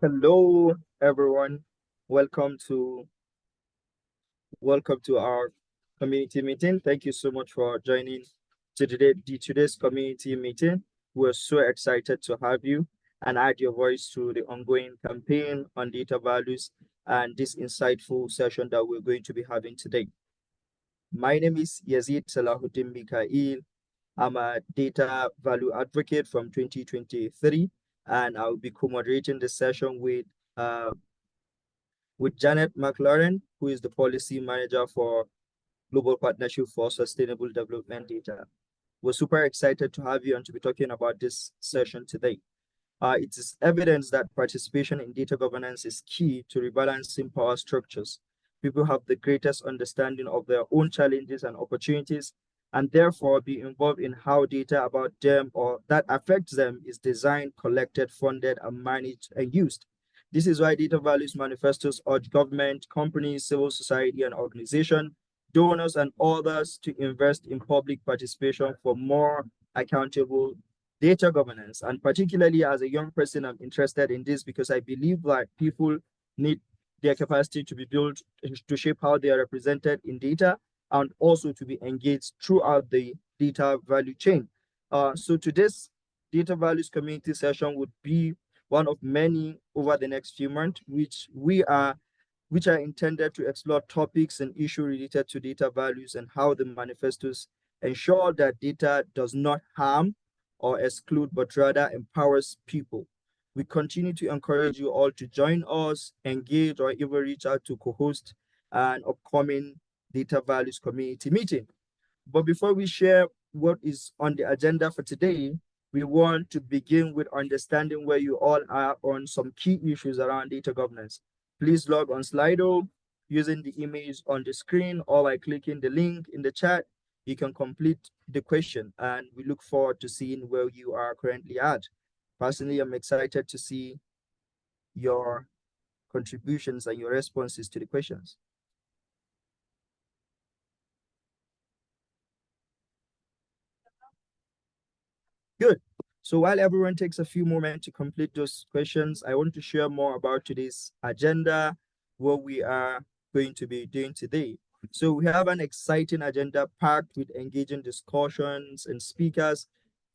Hello, everyone. Welcome to welcome to our community meeting. Thank you so much for joining today's community meeting. We're so excited to have you and add your voice to the ongoing campaign on data values and this insightful session that we're going to be having today. My name is Yazid Salahuddin Mikhail. I'm a data value advocate from 2023, and I'll be co-moderating the session with Janet McLaurin, who is the policy manager for Global Partnership for Sustainable Development Data. We're super excited to have you and to be talking about this session today. It is evidence that participation in data governance is key to rebalancing power structures. People have the greatest understanding of their own challenges and opportunities, and therefore be involved in how data about them or that affects them is designed, collected, funded, and managed and used. This is why Data Values Manifestos urge government, companies, civil society, and organizations, donors, and others to invest in public participation for more accountable data governance. And particularly as a young person, I'm interested in this because I believe that people need their capacity to be built to shape how they are represented in data and also to be engaged throughout the data value chain. So today's data values community session would be one of many over the next few months, which are intended to explore topics and issues related to data values and how the manifestos ensure that data does not harm or exclude, but rather empowers people. We continue to encourage you all to join us, engage, or even reach out to co-host an upcoming data values community meeting. But before we share what is on the agenda for today, we want to begin with understanding where you all are on some key issues around data governance. Please log on Slido using the image on the screen or by clicking the link in the chat. You can complete the question, and we look forward to seeing where you are currently at. Personally, I'm excited to see your contributions and your responses to the questions. Good. So while everyone takes a few moments to complete those questions, I want to share more about today's agenda, what we are going to be doing today. So we have an exciting agenda packed with engaging discussions and speakers.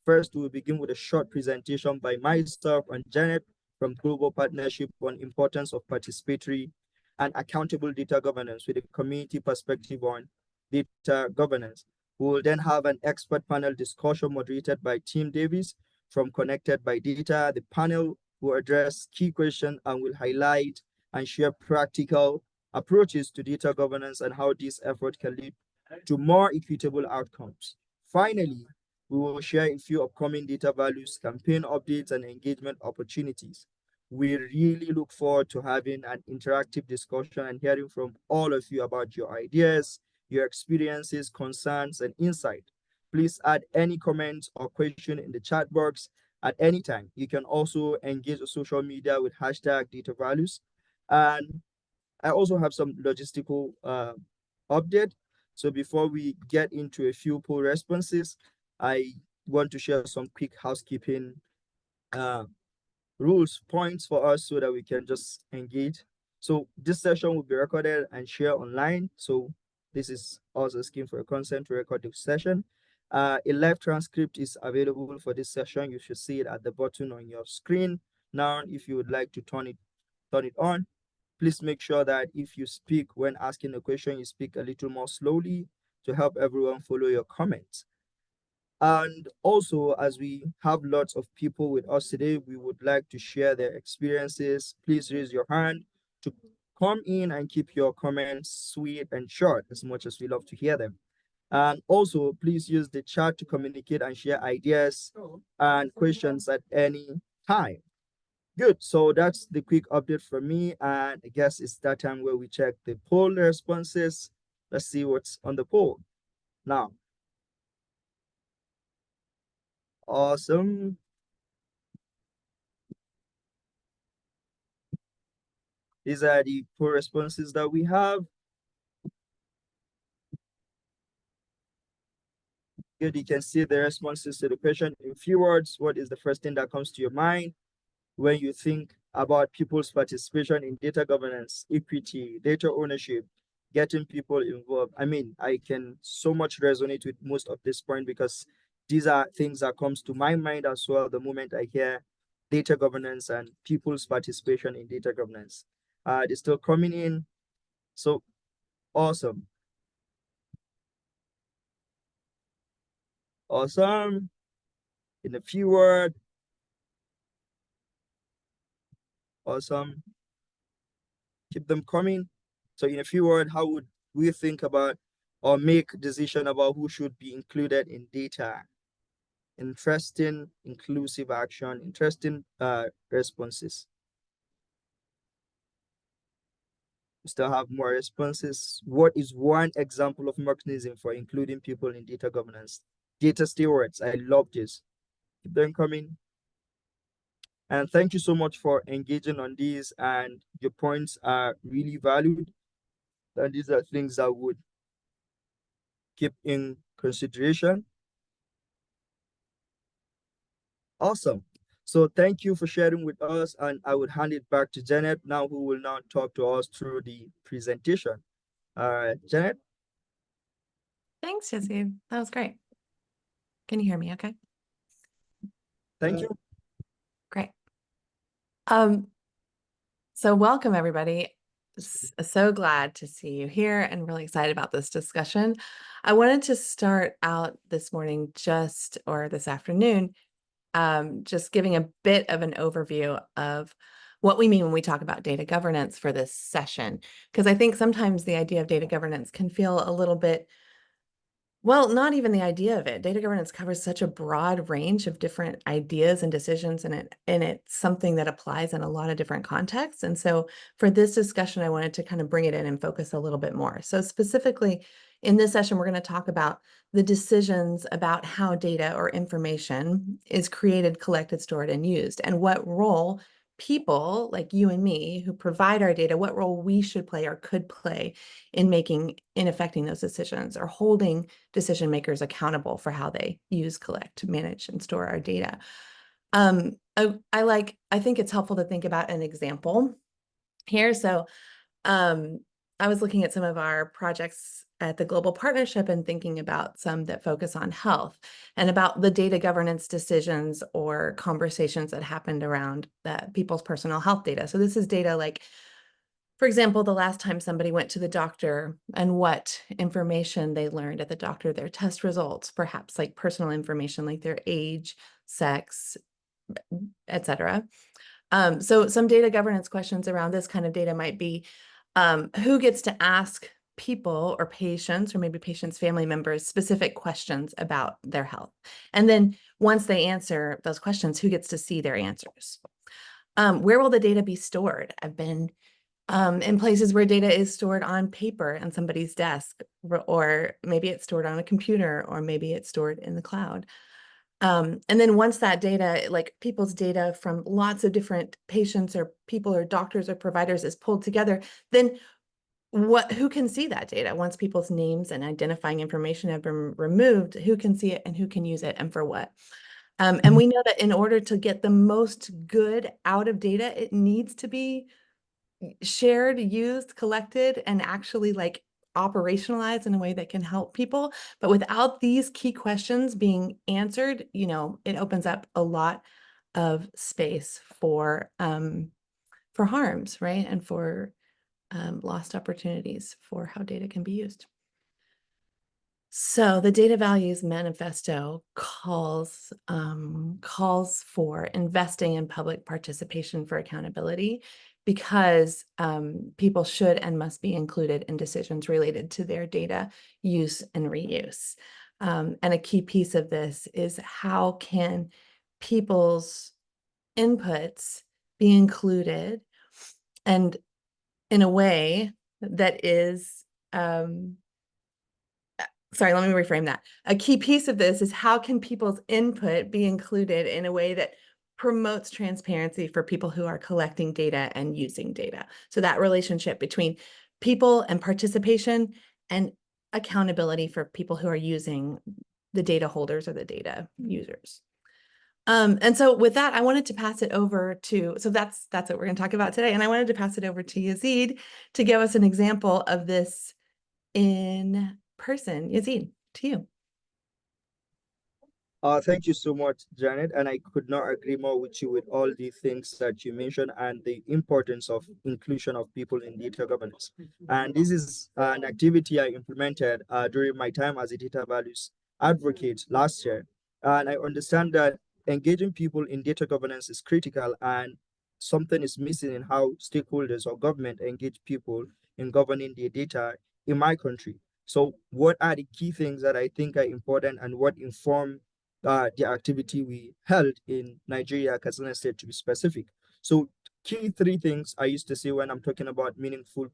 First, we'll begin with a short presentation by myself and Janet from Global Partnership on importance of participatory and accountable data governance with a community perspective on data governance. We will then have an expert panel discussion moderated by Tim Davis from Connected by Data. The panel will address key questions and will highlight and share practical approaches to data governance and how this effort can lead to more equitable outcomes. Finally, we will share a few upcoming data values, campaign updates, and engagement opportunities. We really look forward to having an interactive discussion and hearing from all of you about your ideas, your experiences, concerns, and insight. Please add any comments or question in the chat box at any time. You can also engage on social media with hashtag data values. And I also have some logistical update. So before we get into a few poll responses, I want to share some quick housekeeping rules points for us so that we can just engage. So this session will be recorded and shared online. So this is also asking for a consent to record the session. A live transcript is available for this session. You should see it at the button on your screen. Now, if you would like to turn it on, please make sure that if you speak when asking a question, you speak a little more slowly to help everyone follow your comments. And also, as we have lots of people with us today, we would like to share their experiences. Please raise your hand to come in and keep your comments sweet and short, as much as we love to hear them. And also, please use the chat to communicate and share ideas and questions at any time. Good. So that's the quick update from me. And I guess it's that time where we check the poll responses. Let's see what's on the poll. Now, awesome. These are the poll responses that we have. Good. You can see the responses to the question. In few words, what is the first thing that comes to your mind when you think about people's participation in data governance, equity, data ownership, getting people involved. I mean, I can so much resonate with most of this point because these are things that comes to my mind as well the moment I hear data governance and people's participation in data governance. They're still coming in. So awesome. Awesome. In a few words, awesome. Keep them coming. So in a few words, how would we think about or make decision about who should be included in data? Interesting, inclusive action, interesting responses. We still have more responses. What is one example of mechanism for including people in data governance? Data stewards. I love this. Keep them coming. And thank you so much for engaging on these, and your points are really valued. And these are things that would keep in consideration. Awesome. So thank you for sharing with us, and I would hand it back to Janet now, who will now talk to us through the presentation. Janet? Thanks, Jesse. That was great. Can you hear me okay? Thank you. Great. So welcome, everybody. So glad to see you here and really excited about this discussion. I wanted to start out this morning or this afternoon, just giving a bit of an overview of what we mean when we talk about data governance for this session, because I think sometimes the idea of data governance can feel a little bit, well, not even the idea of it. Data governance covers such a broad range of different ideas and decisions, and it's something that applies in a lot of different contexts. And so for this discussion, I wanted to kind of bring it in and focus a little bit more. So specifically in this session, we're going to talk about the decisions about how data or information is created, collected, stored, and used, and what role people like you and me who provide our data, what role we should play or could play in affecting those decisions, or holding decision makers accountable for how they use, collect, manage, and store our data. I think it's helpful to think about an example here. So I was looking at some of our projects at the Global Partnership and thinking about some that focus on health and about the data governance decisions or conversations that happened around people's personal health data. So this is data like, for example, the last time somebody went to the doctor and what information they learned at the doctor, their test results, perhaps like personal information like their age, sex, etc. So some data governance questions around this kind of data might be, who gets to ask people or patients, or maybe patients' family members, specific questions about their health? And then once they answer those questions, who gets to see their answers? Where will the data be stored? I've been in places where data is stored on paper on somebody's desk, or maybe it's stored on a computer, or maybe it's stored in the cloud. And then once that data, like people's data from lots of different patients or people or doctors or providers, is pulled together, then who can see that data? Once people's names and identifying information have been removed, who can see it and who can use it and for what? And we know that in order to get the most good out of data, it needs to be shared, used, collected, and actually like operationalized in a way that can help people. But without these key questions being answered, it opens up a lot of space for harms, right? And for lost opportunities for how data can be used. So the DataValues Manifesto calls for investing in public participation for accountability, because people should and must be included in decisions related to their data use and reuse. And a key piece of this is, how can people's inputs be included, and in a way that is sorry, let me reframe that. A key piece of this is, how can people's input be included in a way that promotes transparency for people who are collecting data and using data? So that relationship between people and participation, and accountability for people who are using the data holders or the data users. And so with that, I wanted to pass it over to, so that's what we're going to talk about today. And I wanted to pass it over to Yazid to give us an example of this in person. Yazid, to you. Thank you so much, Janet. And I could not agree more with you with all the things that you mentioned and the importance of inclusion of people in data governance. And this is an activity I implemented during my time as a data values advocate last year. And I understand that engaging people in data governance is critical, and something is missing in how stakeholders or government engage people in governing their data in my country. So what are the key things that I think are important and what inform the activity we held in Nigeria, Katsina State to be specific? So key three things I used to say when I'm talking about meaningful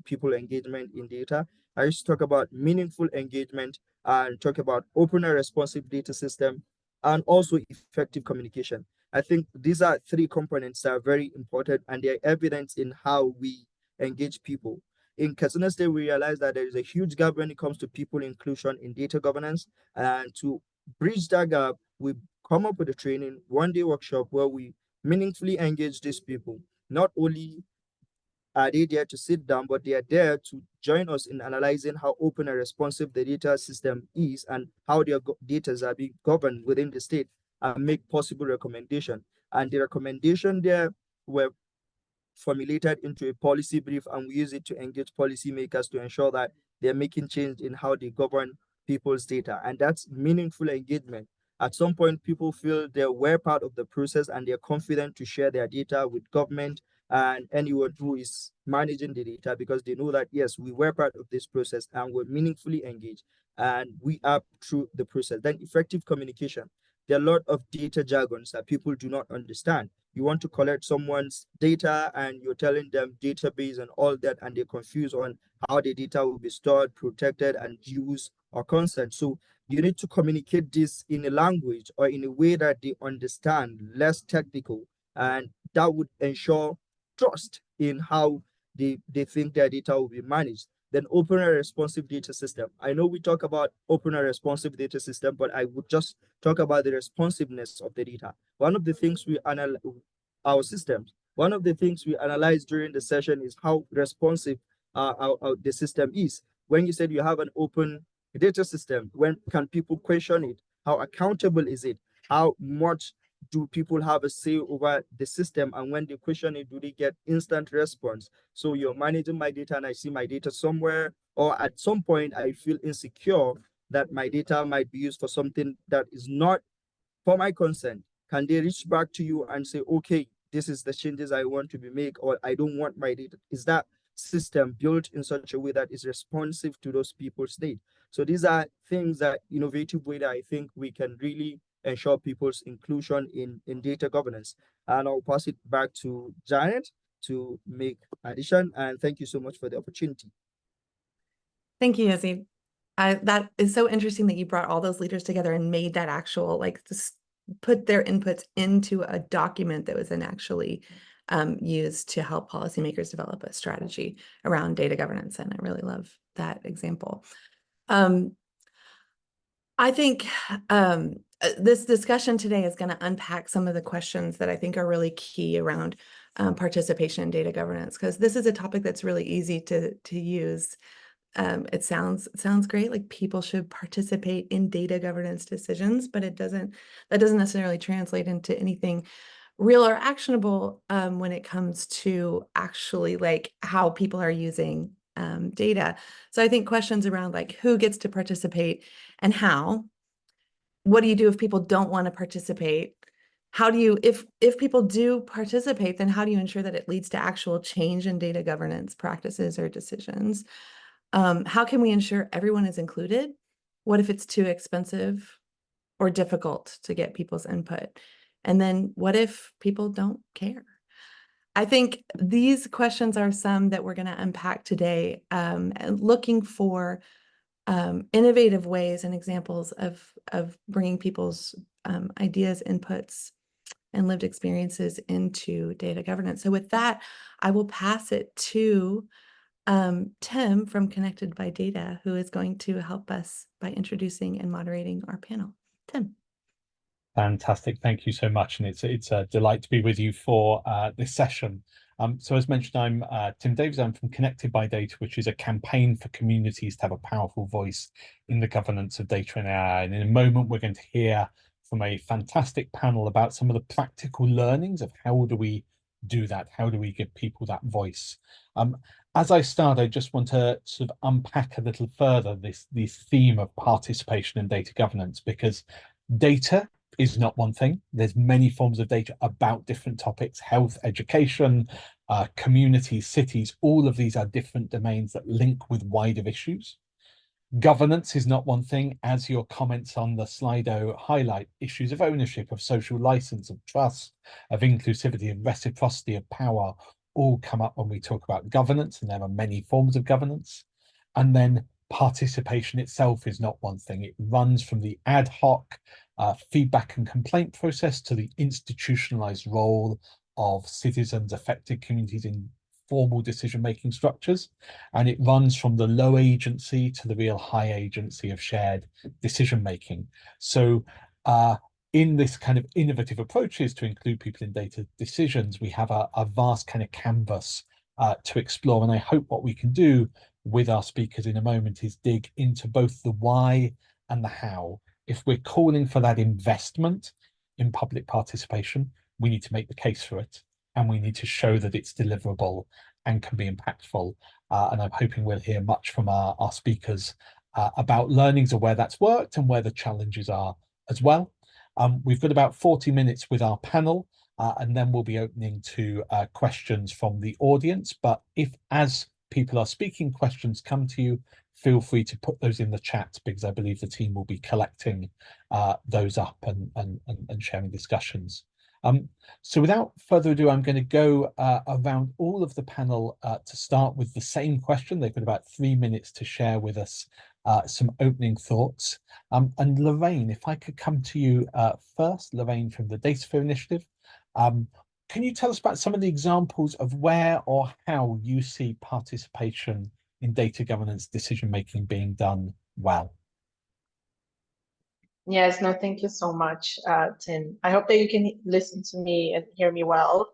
people engagement in data. I used to talk about meaningful engagement and talk about open and responsive data system and also effective communication. I think these are three components that are very important and they're evident in how we engage people. In Katsina State, we realize that there is a huge gap when it comes to people inclusion in data governance. And to bridge that gap, we come up with a training, 1 day workshop where we meaningfully engage these people. Not only are they there to sit down, but they are there to join us in analyzing how open and responsive the data system is and how their data are being governed within the state and make possible recommendation. And the recommendation there were formulated into a policy brief, and we use it to engage policymakers to ensure that they're making change in how they govern people's data. And that's meaningful engagement. At some point, people feel they were part of the process and they're confident to share their data with government and anyone who is managing the data because they know that, yes, we were part of this process and we're meaningfully engaged and we are through the process. Then effective communication. There are a lot of data jargons that people do not understand. You want to collect someone's data and you're telling them database and all that, and they're confused on how the data will be stored, protected, and used or consent. So you need to communicate this in a language or in a way that they understand, less technical, and that would ensure trust in how they think their data will be managed. Then open and responsive data system. I know we talk about open and responsive data system, but I would just talk about the responsiveness of the data. One of the things we analyze our systems. One of the things we analyzed during the session is how responsive the system is. When you said you have an open data system, when can people question it? How accountable is it? How much do people have a say over the system? And when they question it, do they get instant response? So you're managing my data and I see my data somewhere, or at some point I feel insecure that my data might be used for something that is not for my consent. Can they reach back to you and say, okay, this is the changes I want to be made, or I don't want my data? Is that system built in such a way that is responsive to those people's needs? So these are things that innovative way that I think we can really ensure people's inclusion in data governance. And I'll pass it back to Janet to make addition. And thank you so much for the opportunity. Thank you, Yazid. That is so interesting that you brought all those leaders together and made that actual, like, just put their inputs into a document that was then actually used to help policymakers develop a strategy around data governance. And I really love that example. I think this discussion today is going to unpack some of the questions that I think are really key around participation in data governance, because this is a topic that's really easy to use. It sounds great, like people should participate in data governance decisions, but that doesn't necessarily translate into anything real or actionable when it comes to actually like how people are using data. So I think questions around like who gets to participate and how, what do you do if people don't want to participate? How do you, if people do participate, then how do you ensure that it leads to actual change in data governance practices or decisions? How can we ensure everyone is included? What if it's too expensive or difficult to get people's input? And then what if people don't care? I think these questions are some that we're going to unpack today, looking for innovative ways and examples of bringing people's ideas, inputs, and lived experiences into data governance. So with that, I will pass it to Tim from Connected by Data, who is going to help us by introducing and moderating our panel. Tim. Fantastic. Thank you so much. And it's a delight to be with you for this session. So as mentioned, I'm Tim Davies. I'm from Connected by Data, which is a campaign for communities to have a powerful voice in the governance of data and AI. And in a moment, we're going to hear from a fantastic panel about some of the practical learnings of how do we do that? How do we give people that voice? As I start, I just want to sort of unpack a little further this theme of participation in data governance, because data is not one thing. There's many forms of data about different topics: health, education, communities, cities. All of these are different domains that link with wider issues. Governance is not one thing, as your comments on the Slido highlight. Issues of ownership, of social license, of trust, of inclusivity, of reciprocity, of power all come up when we talk about governance, and there are many forms of governance. And then participation itself is not one thing. It runs from the ad hoc feedback and complaint process to the institutionalized role of citizens, affected communities in formal decision-making structures. And it runs from the low agency to the real high agency of shared decision-making. So in this kind of innovative approaches to include people in data decisions, we have a vast kind of canvas to explore. And I hope what we can do with our speakers in a moment is dig into both the why and the how. If we're calling for that investment in public participation, we need to make the case for it, and we need to show that it's deliverable and can be impactful. And I'm hoping we'll hear much from our speakers about learnings of where that's worked and where the challenges are as well. We've got about 40 minutes with our panel, and then we'll be opening to questions from the audience. But if, as people are speaking, questions come to you, feel free to put those in the chat, because I believe the team will be collecting those up and sharing discussions. So without further ado, I'm going to go around all of the panel to start with the same question. They've got about 3 minutes to share with us some opening thoughts. And Lorraine, if I could come to you first, Lorraine from the DataValues Initiative. Can you tell us about some of the examples of where or how you see participation in data governance decision-making being done well? Yes, no, thank you so much, Tim. I hope that you can listen to me and hear me well.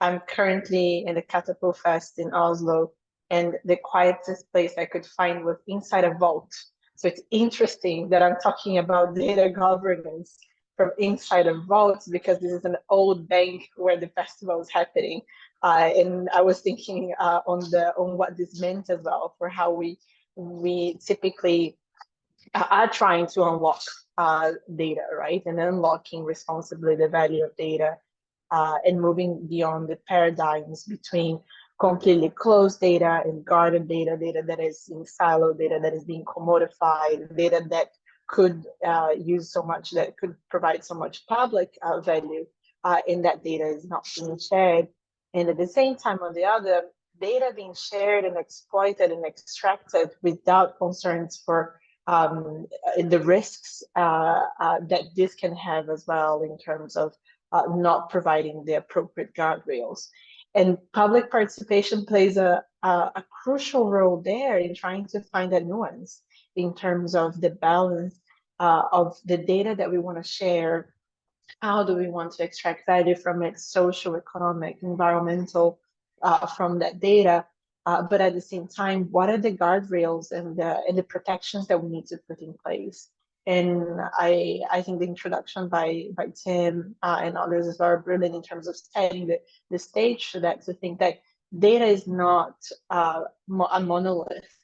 I'm currently in the Catapult Fest in Oslo, and the quietest place I could find was inside a vault. So it's interesting that I'm talking about data governance from inside a vault, because this is an old bank where the festival is happening. And I was thinking on what this meant as well for how we typically are trying to unlock data, right? And unlocking responsibly the value of data and moving beyond the paradigms between completely closed data and guarded data, data that is in silo, data that is being commodified, data that could use so much, that could provide so much public value, and that data is not being shared. And at the same time, on the other, data being shared and exploited and extracted without concerns for the risks that this can have as well, in terms of not providing the appropriate guardrails. And public participation plays a crucial role there in trying to find that nuance in terms of the balance of the data that we want to share. How do we want to extract value from it, social, economic, environmental, from that data? But at the same time, what are the guardrails and the protections that we need to put in place? And I think the introduction by Tim and others is very brilliant in terms of setting the stage for that, to think that data is not a monolith.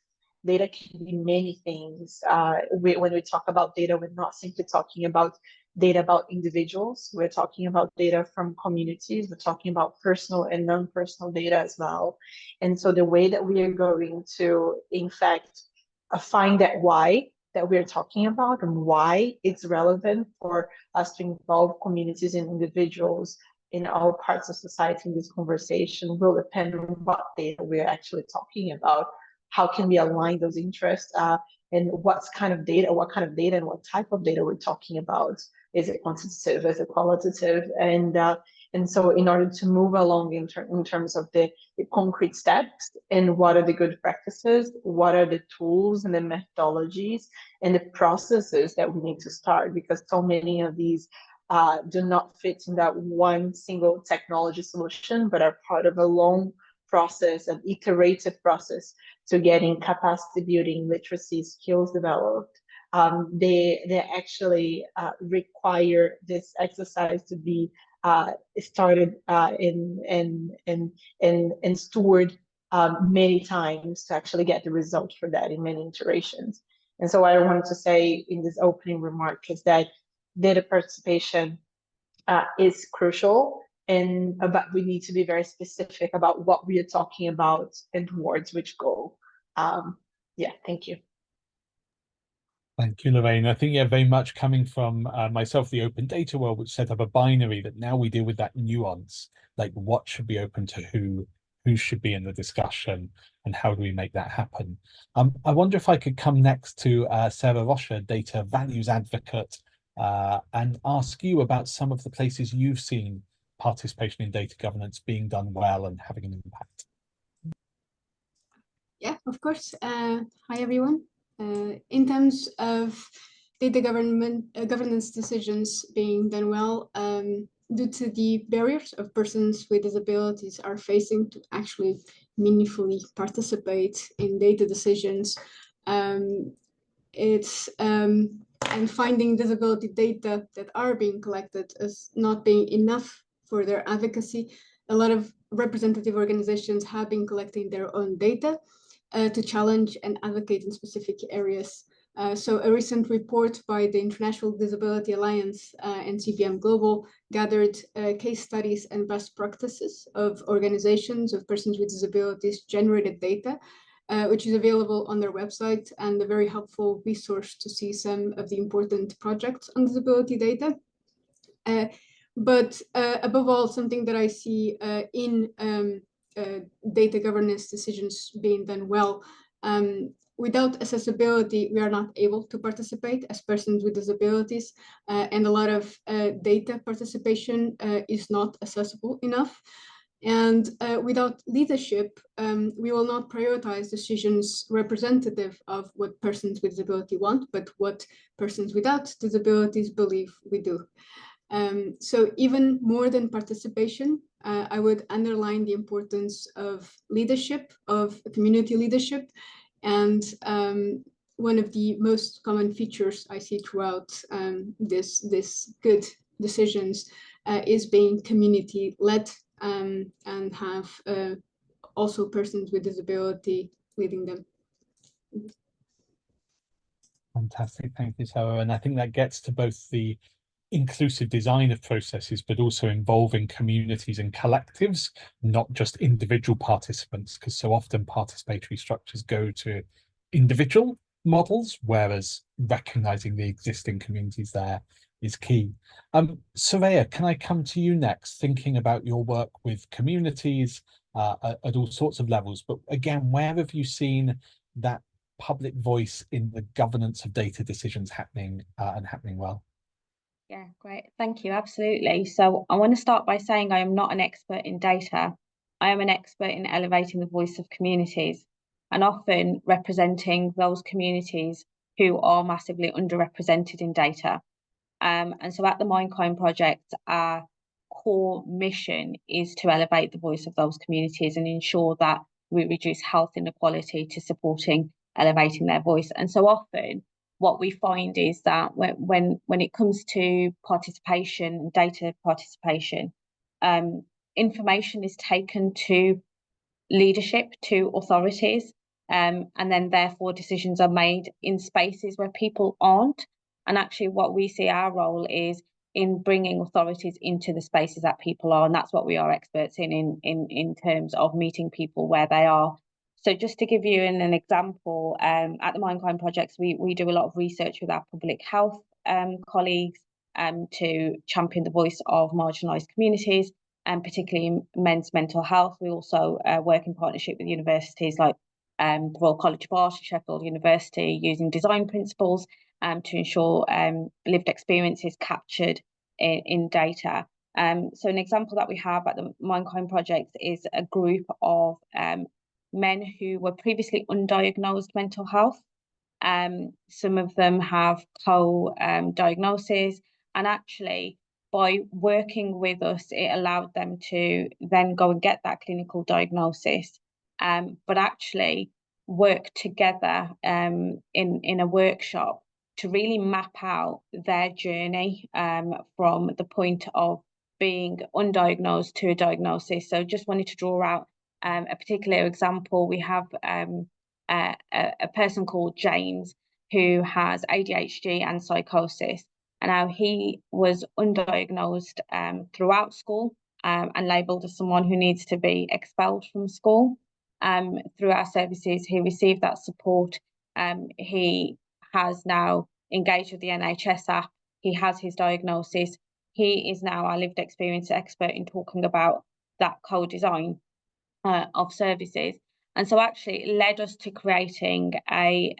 Data can be many things. When we talk about data, we're not simply talking about data about individuals. We're talking about data from communities. We're talking about personal and non-personal data as well. And so the way that we are going to, in fact, find that why that we're talking about and why it's relevant for us to involve communities and individuals in all parts of society in this conversation will depend on what data we're actually talking about. How can we align those interests, and what kind of data and what type of data we're talking about? Is it quantitative? Is it qualitative? And so in order to move along in terms of the concrete steps, and what are the good practices, what are the tools and the methodologies and the processes that we need to start, because so many of these do not fit in that one single technology solution, but are part of a long process, an iterative process to getting capacity building, literacy skills developed. They actually require this exercise to be started and stored many times to actually get the result for that in many iterations. And so what I wanted to say in this opening remark is that data participation is crucial, but we need to be very specific about what we are talking about and towards which goal. Yeah, thank you. Thank you, Lorraine. I think, yeah, very much coming from myself, the open data world, which set up a binary that now we deal with that nuance, like what should be open to who should be in the discussion, and how do we make that happen? I wonder if I could come next to Sarah Rocha, data values advocate, and ask you about some of the places you've seen participation in data governance being done well and having an impact. Yeah, of course. Hi, everyone. In terms of data governance decisions being done well, due to the barriers of persons with disabilities are facing to actually meaningfully participate in data decisions, and finding disability data that are being collected as not being enough for their advocacy. A lot of representative organizations have been collecting their own data to challenge and advocate in specific areas. So a recent report by the International Disability Alliance and CBM Global gathered case studies and best practices of organizations of persons with disabilities generated data, which is available on their website, and a very helpful resource to see some of the important projects on disability data. But above all, something that I see in data governance decisions being done well, without accessibility, we are not able to participate as persons with disabilities, and a lot of data participation is not accessible enough. And without leadership, we will not prioritize decisions representative of what persons with disability want, but what persons without disabilities believe we do. So even more than participation, I would underline the importance of leadership, of community leadership. And one of the most common features I see throughout this good decisions is being community-led, and have also persons with disability leading them. Fantastic, thank you, Sarah. And I think that gets to both the inclusive design of processes, but also involving communities and collectives, not just individual participants, because so often participatory structures go to individual models, whereas recognizing the existing communities there is key. Soraya, can I come to you next, thinking about your work with communities at all sorts of levels, but again, where have you seen that public voice in the governance of data decisions happening and happening well? Yeah, great. Thank you. Absolutely. So I want to start by saying I am not an expert in data. I am an expert in elevating the voice of communities, and often representing those communities who are massively underrepresented in data. And so at the Mindkind Project, our core mission is to elevate the voice of those communities and ensure that we reduce health inequality to supporting elevating their voice. And so often what we find is that when it comes to participation and data participation, information is taken to leadership, to authorities, and then therefore decisions are made in spaces where people aren't. And actually what we see our role is in bringing authorities into the spaces that people are, and that's what we are experts in terms of meeting people where they are. So just to give you an example, at the Mindkind Projects, we do a lot of research with our public health colleagues to champion the voice of marginalised communities, and particularly in men's mental health. We also work in partnership with universities like the Royal College of Art at Sheffield University, using design principles to ensure lived experience is captured in data. So an example that we have at the Mindkind Project is a group of men who were previously undiagnosed mental health. Some of them have co-diagnoses, and actually by working with us, it allowed them to then go and get that clinical diagnosis, but actually work together in a workshop to really map out their journey from the point of being undiagnosed to a diagnosis. So just wanted to draw out a particular example. We have a person called James who has ADHD and psychosis. And now he was undiagnosed throughout school and labelled as someone who needs to be expelled from school. Through our services, he received that support. He has now engaged with the NHS app. He has his diagnosis. He is now our lived experience expert in talking about that co-design of services. And so actually it led us to creating a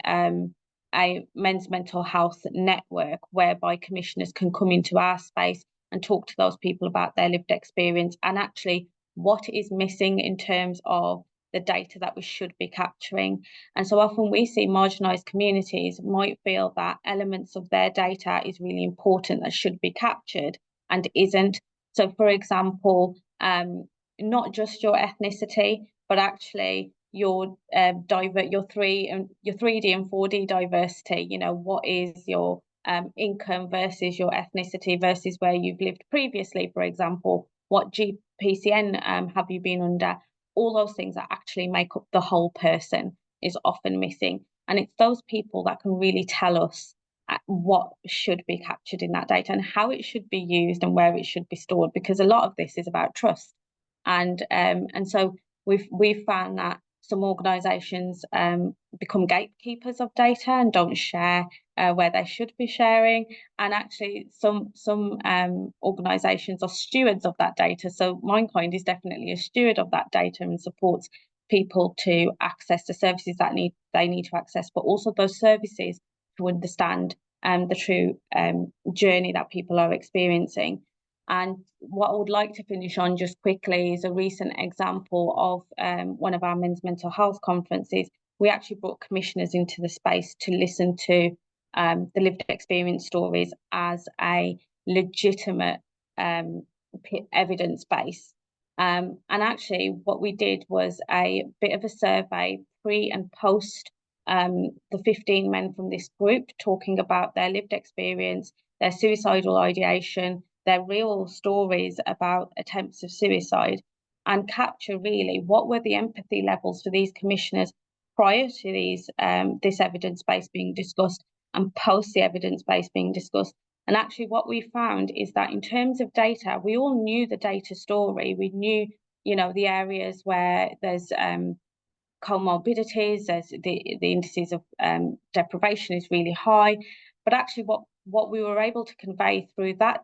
men's mental health network whereby commissioners can come into our space and talk to those people about their lived experience and actually what is missing in terms of the data that we should be capturing. And so often we see marginalised communities might feel that elements of their data is really important that should be captured and isn't. So for example, not just your ethnicity, but actually your 3D and 4D diversity. You know, what is your income versus your ethnicity versus where you've lived previously, for example, what GPCN have you been under? All those things that actually make up the whole person is often missing. And it's those people that can really tell us what should be captured in that data and how it should be used and where it should be stored, because a lot of this is about trust. And so we've found that some organisations become gatekeepers of data and don't share where they should be sharing, and actually some organisations are stewards of that data. So Mindkind is definitely a steward of that data and supports people to access the services that they need to access, but also those services to understand the true journey that people are experiencing. And what I would like to finish on just quickly is a recent example of one of our men's mental health conferences. We actually brought commissioners into the space to listen to the lived experience stories as a legitimate evidence base. And actually what we did was a bit of a survey pre and post the 15 men from this group talking about their lived experience, their suicidal ideation, their real stories about attempts of suicide, and capture really what were the empathy levels for these commissioners prior to this evidence base being discussed and post the evidence base being discussed. And actually what we found is that in terms of data, we all knew the data story. We knew, you know, the areas where there's comorbidities, there's the indices of deprivation is really high. But actually what we were able to convey through that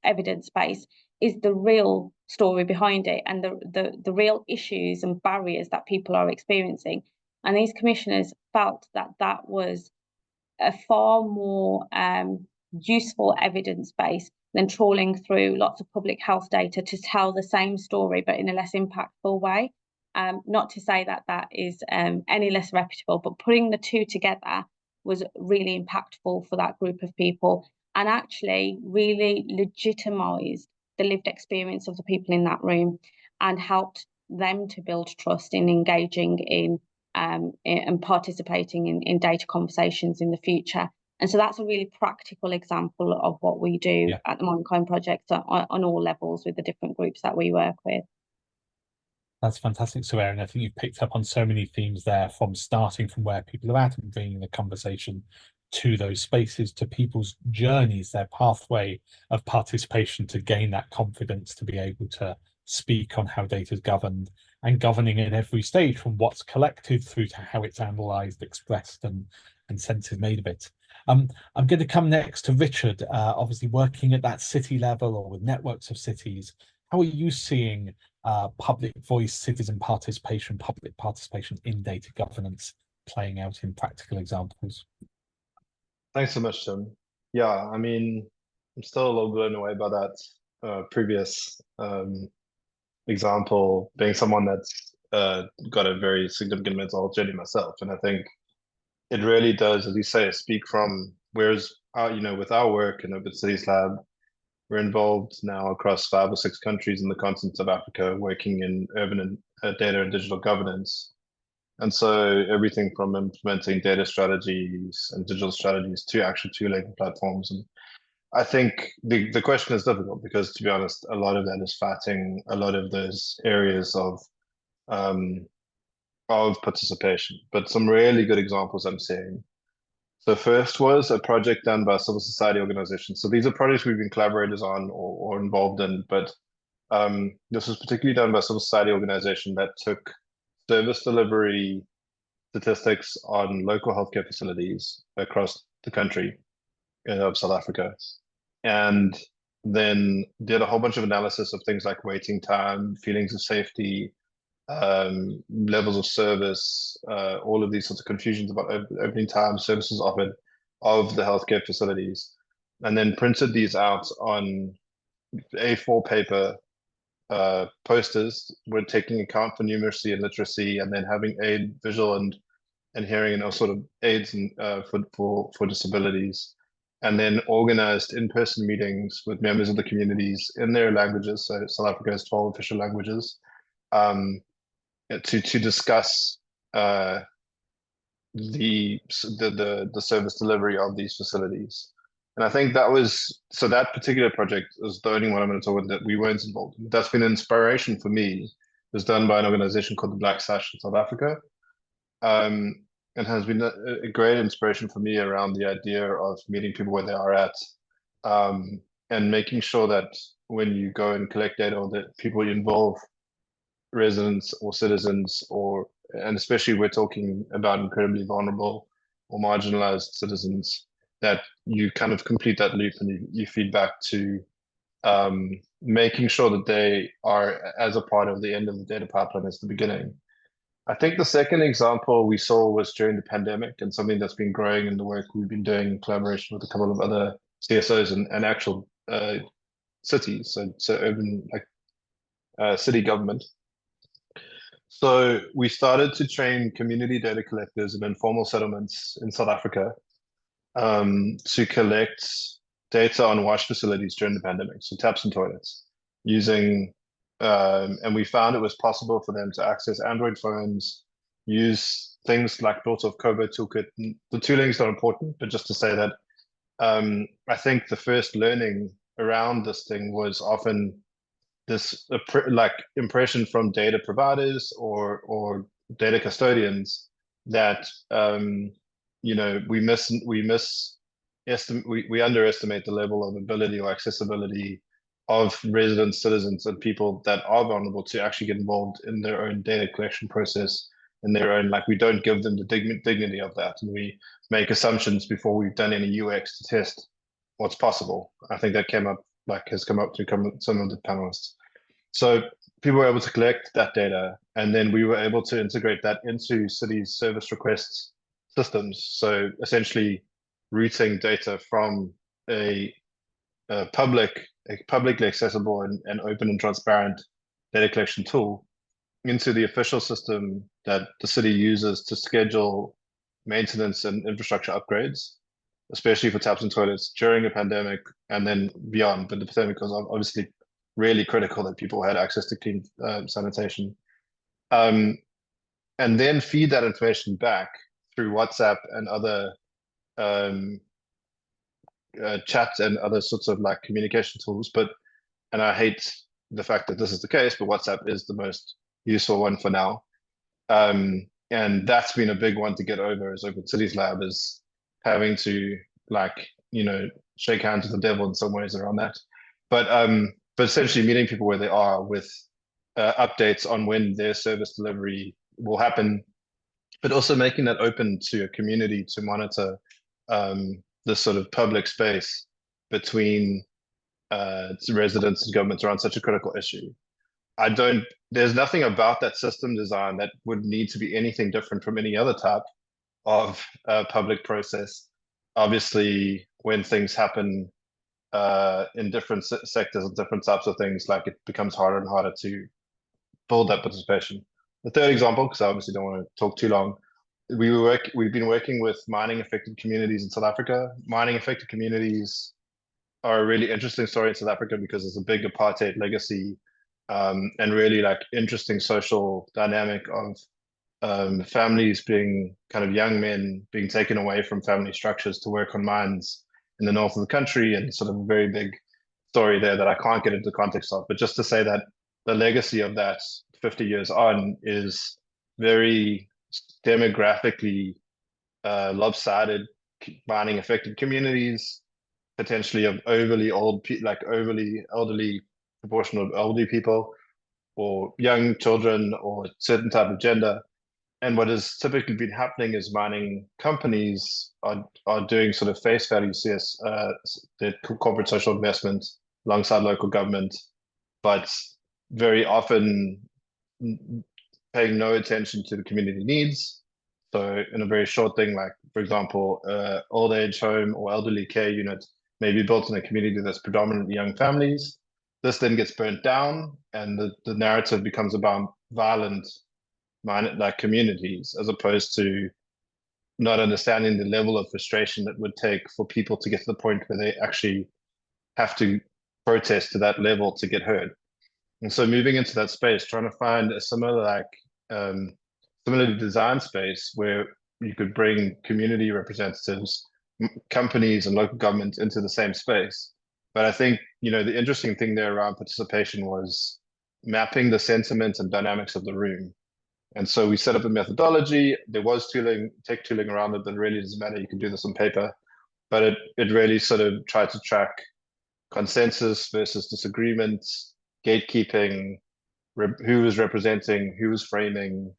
evidence base is the real story behind it and the real issues and barriers that people are experiencing. And these commissioners felt that that was a far more useful evidence base than trawling through lots of public health data to tell the same story, but in a less impactful way. Not to say that that is any less reputable, but putting the two together was really impactful for that group of people and actually really legitimised the lived experience of the people in that room and helped them to build trust in engaging in and participating in data conversations in the future. And so that's a really practical example of what we do at the Mindkind Project on all levels with the different groups that we work with. That's fantastic, Sue Erin. I think you've picked up on so many themes there, from starting from where people are at and bringing the conversation to those spaces, to people's journeys, their pathway of participation to gain that confidence to be able to speak on how data is governed, and governing at every stage from what's collected through to how it's analysed, expressed and sense is made of it. I'm going to come next to Richard, obviously working at that city level or with networks of cities. How are you seeing public voice, citizen participation, public participation in data governance playing out in practical examples? Thanks so much, Tim. Yeah, I mean, I'm still a little blown away by that previous example, being someone that's got a very significant mental health journey myself. And I think it really does, as you say, speak from where's with our work in Open Cities Lab, we're involved now across 5 or 6 countries in the continent of Africa, working in urban and data and digital governance. And so everything from implementing data strategies and digital strategies to actually tooling platforms. And I think the question is difficult because, to be honest, a lot of that is fighting a lot of those areas of participation. But some really good examples I'm seeing. So first was a project done by civil society organizations. So these are projects we've been collaborators on or involved in, but this was particularly done by a civil society organization that took service delivery statistics on local healthcare facilities across the country of South Africa, and then did a whole bunch of analysis of things like waiting time, feelings of safety, levels of service, all of these sorts of confusions about opening time, services offered of the healthcare facilities, and then printed these out on A4 paper posters. We're taking account for numeracy and literacy, and then having aid, visual and hearing, and sort of aids for disabilities, and then organized in-person meetings with members of the communities in their languages. So South Africa has 12 official languages, to discuss the service delivery of these facilities. And I think that particular project is the only one I'm going to talk about that we weren't involved in. That's been an inspiration for me. It was done by an organization called the Black Sash in South Africa, and has been a great inspiration for me around the idea of meeting people where they are at, and making sure that when you go and collect data, or that people you involve, residents or citizens, and especially we're talking about incredibly vulnerable or marginalized citizens, that you kind of complete that loop and you feed back to making sure that they are as a part of the end of the data pipeline as the beginning. I think the second example we saw was during the pandemic, and something that's been growing in the work we've been doing in collaboration with a couple of other CSOs and actual cities, so urban, like city government. So we started to train community data collectors in informal settlements in South Africa to collect data on wash facilities during the pandemic, so taps and toilets, using, and we found it was possible for them to access Android phones, use things like built-off COVID toolkit. The tooling is not important, but just to say that I think the first learning around this thing was often this like impression from data providers or data custodians that we underestimate the level of ability or accessibility of residents, citizens, and people that are vulnerable to actually get involved in their own data collection process, in their own, like, we don't give them the dignity of that, and we make assumptions before we've done any UX to test what's possible. I think that has come up through some of the panelists. So people were able to collect that data, and then we were able to integrate that into cities' service requests systems. So essentially routing data from a publicly accessible and open and transparent data collection tool into the official system that the city uses to schedule maintenance and infrastructure upgrades, especially for taps and toilets during a pandemic and then beyond. But the pandemic was obviously really critical that people had access to clean sanitation. And then feed that information back through WhatsApp and other chat and other sorts of like communication tools. And I hate the fact that this is the case, but WhatsApp is the most useful one for now. And that's been a big one to get over as Open Cities Lab, is having to shake hands with the devil in some ways around that. But essentially meeting people where they are with updates on when their service delivery will happen, but also making that open to a community to monitor this sort of public space between residents and governments around such a critical issue. There's nothing about that system design that would need to be anything different from any other type of public process. Obviously, when things happen in different sectors and different types of things, like, it becomes harder and harder to build that participation. The third example, because I obviously don't want to talk too long, we've been working with mining affected communities in South Africa. Mining affected communities are a really interesting story in South Africa because there's a big apartheid legacy, and really like interesting social dynamic of families being kind of young men being taken away from family structures to work on mines in the north of the country, and sort of a very big story there that I can't get into the context of. But just to say that the legacy of that 50 years on is very demographically lopsided mining affected communities, potentially of overly elderly proportion of elderly people, or young children, or a certain type of gender. And what has typically been happening is mining companies are doing sort of face value the corporate social investment alongside local government, but very often paying no attention to the community needs. So in a very short thing, like for example, old age home or elderly care unit may be built in a community that's predominantly young families. This then gets burnt down, and the narrative becomes about violent like communities, as opposed to not understanding the level of frustration that would take for people to get to the point where they actually have to protest to that level to get heard. And so moving into that space, trying to find a similarly designed space where you could bring community representatives, companies and local government into the same space. But I think, the interesting thing there around participation was mapping the sentiment and dynamics of the room. And so we set up a methodology. There was tech tooling around it, but really doesn't matter. You can do this on paper. But it really sort of tried to track consensus versus disagreements, gatekeeping, who was representing, who was framing,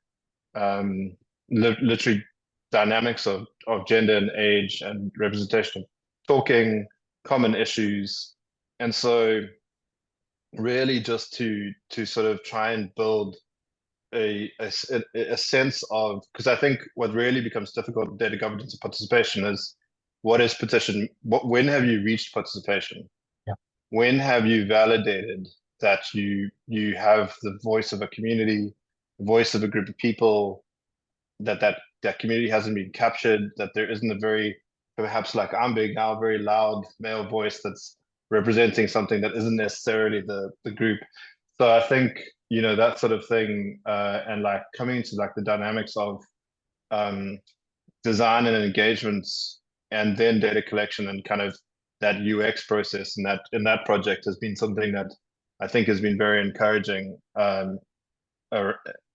literally dynamics of gender and age and representation, talking, common issues. And so really just to sort of try and build a sense of, because I think what really becomes difficult in data governance and participation is, what is petition? When have you reached participation? Yeah. When have you validated that you have the voice of a community, the voice of a group of people, that community hasn't been captured, that there isn't a very, perhaps like I'm being now, very loud male voice that's representing something that isn't necessarily the group. So I think, that sort of thing, and like coming into like the dynamics of design and engagements, and then data collection, and kind of that UX process, and that project has been something that I think has been very encouraging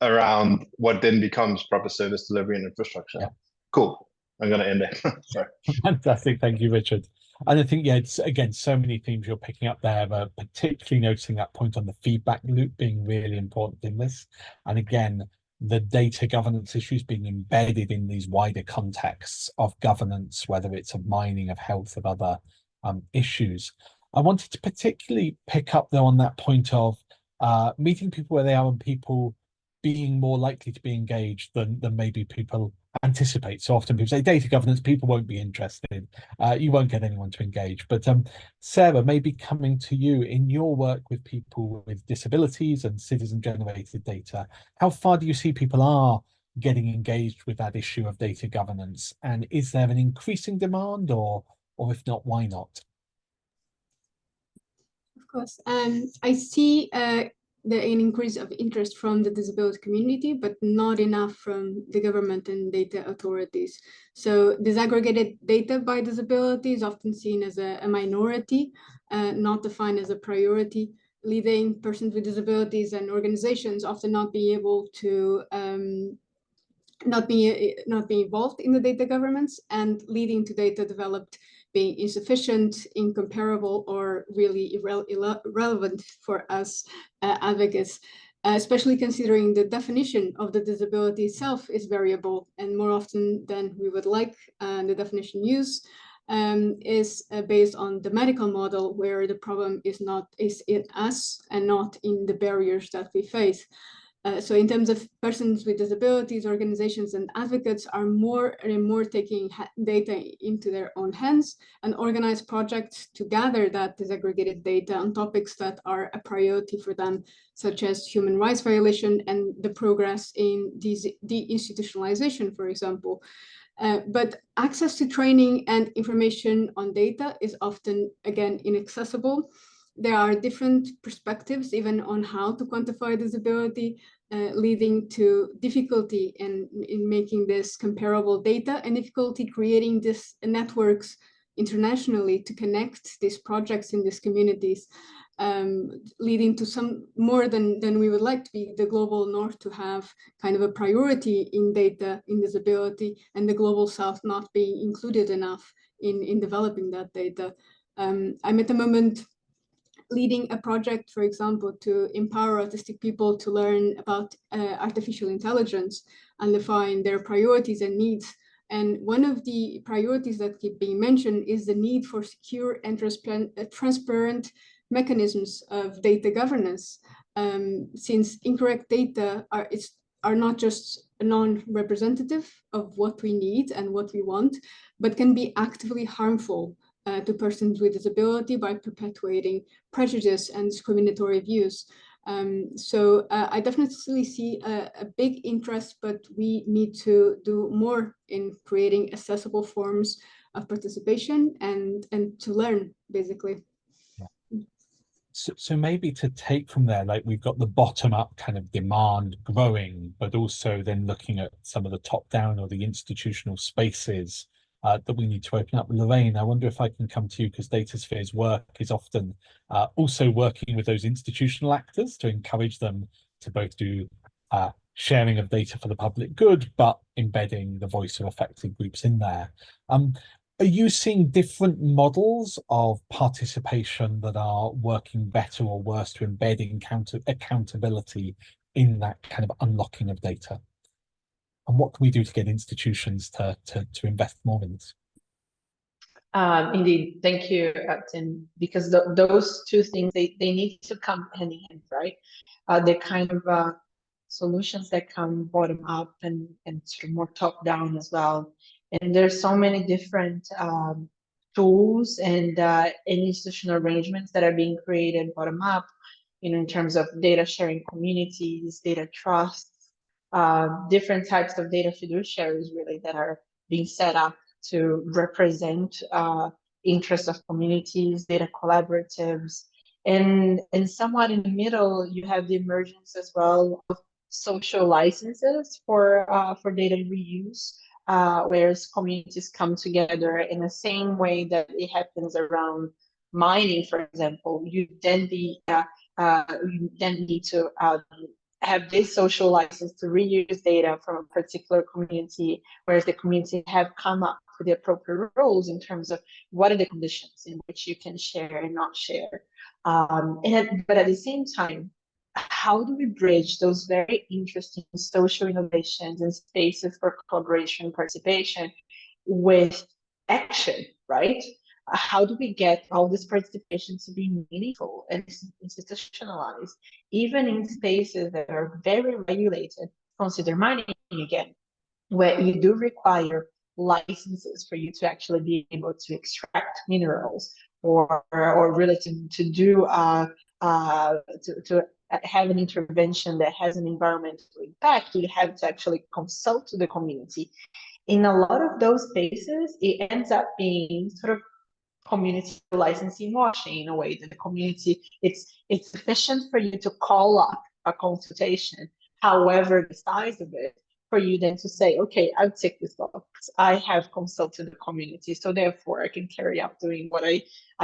around what then becomes proper service delivery and infrastructure. Yeah. Cool. I'm going to end it. Sorry. Fantastic. Thank you, Richard. And I think, it's, again, so many themes you're picking up there, but particularly noticing that point on the feedback loop being really important in this. And again, the data governance issues being embedded in these wider contexts of governance, whether it's of mining, of health, of other issues. I wanted to particularly pick up, though, on that point of meeting people where they are, and people being more likely to be engaged than maybe people anticipate. So often people say data governance, people won't be interested. You won't get anyone to engage. But Sarah, maybe coming to you in your work with people with disabilities and citizen-generated data, how far do you see people are getting engaged with that issue of data governance? And is there an increasing demand, or if not, why not? Of course, I see an increase of interest from the disability community, but not enough from the government and data authorities. So disaggregated data by disability is often seen as a minority, not defined as a priority, leading persons with disabilities and organizations often not being able to not being involved in the data governance, and leading to data developed being insufficient, incomparable, or really irrelevant for us advocates, especially considering the definition of the disability itself is variable, and more often than we would like. The definition used is based on the medical model, where the problem is in us and not in the barriers that we face. So in terms of persons with disabilities, organizations and advocates are more and more taking data into their own hands and organize projects to gather that disaggregated data on topics that are a priority for them, such as human rights violation and the progress in deinstitutionalization, for example. But access to training and information on data is often, again, inaccessible. There are different perspectives even on how to quantify disability, leading to difficulty in making this comparable data and difficulty creating these networks internationally to connect these projects in these communities, leading to some more than we would like to be the global north to have kind of a priority in data in disability and the global south not being included enough in developing that data. I'm at the moment leading a project, for example, to empower autistic people to learn about artificial intelligence and define their priorities and needs. And one of the priorities that keep being mentioned is the need for secure and transparent mechanisms of data governance, since incorrect data are not just non-representative of what we need and what we want, but can be actively harmful to persons with disability by perpetuating prejudice and discriminatory views. So I definitely see a big interest, but we need to do more in creating accessible forms of participation and to learn, basically. So maybe to take from there, like we've got the bottom-up kind of demand growing, but also then looking at some of the top-down or the institutional spaces that we need to open up. Lorraine, I wonder if I can come to you, because DataSphere's work is often also working with those institutional actors to encourage them to both do sharing of data for the public good, but embedding the voice of affected groups in there. Are you seeing different models of participation that are working better or worse to embedding accountability in that kind of unlocking of data? And what can we do to get institutions to invest more in this? Indeed, thank you, Tim, because those two things, they need to come hand in hand, right? They're kind of solutions that come bottom up and sort of more top down as well. And there's so many different tools and institutional arrangements that are being created bottom up, in terms of data sharing communities, data trusts, different types of data fiduciaries really that are being set up to represent interests of communities, data collaboratives, and somewhat in the middle, you have the emergence as well of social licenses for data reuse, whereas communities come together in the same way that it happens around mining, for example. You then need to have this social license to reuse data from a particular community, whereas the community have come up with the appropriate rules in terms of what are the conditions in which you can share and not share. But at the same time, how do we bridge those very interesting social innovations and spaces for collaboration and participation with action, right? How do we get all this participation to be meaningful and institutionalized, even in spaces that are very regulated? Consider mining again, where you do require licenses for you to actually be able to extract minerals or really to do to have an intervention that has an environmental impact. You have to actually consult to the community. In a lot of those spaces, it ends up being sort of community licensing washing, in a way that the community, it's sufficient for you to call up a consultation, however the size of it, for you then to say, okay, I'll tick this box. I have consulted the community, so therefore I can carry out doing what I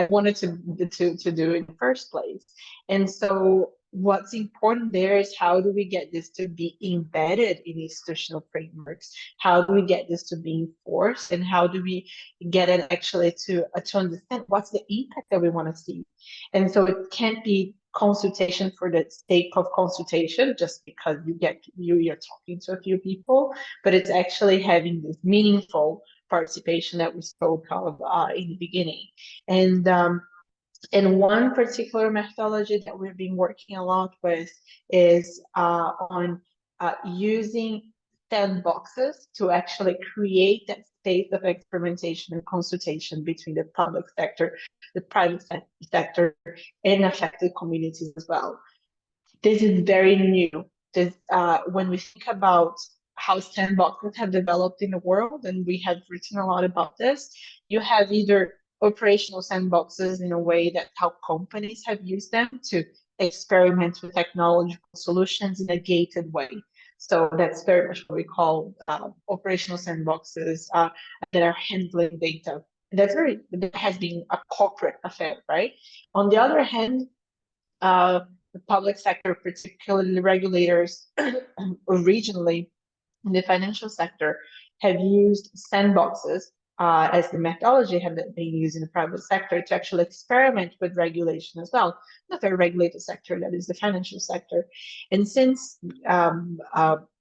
wanted to do in the first place. And so what's important there is, how do we get this to be embedded in institutional frameworks? How do we get this to be enforced? And how do we get it actually to understand what's the impact that we want to see? And so it can't be consultation for the sake of consultation, just because you're talking to a few people, but it's actually having this meaningful participation that we spoke of in the beginning. And And one particular methodology that we've been working a lot with is on using sandboxes to actually create that space of experimentation and consultation between the public sector, the private sector, and affected communities as well. This is very new. This, when we think about how sandboxes have developed in the world, and we have written a lot about this, you have either operational sandboxes in a way that how companies have used them to experiment with technological solutions in a gated way. So that's very much what we call operational sandboxes that are handling data. That has been a corporate affair, right? On the other hand, the public sector, particularly regulators originally in the financial sector, have used sandboxes as the methodology have been used in the private sector to actually experiment with regulation as well. Not very regulated sector, that is the financial sector. And since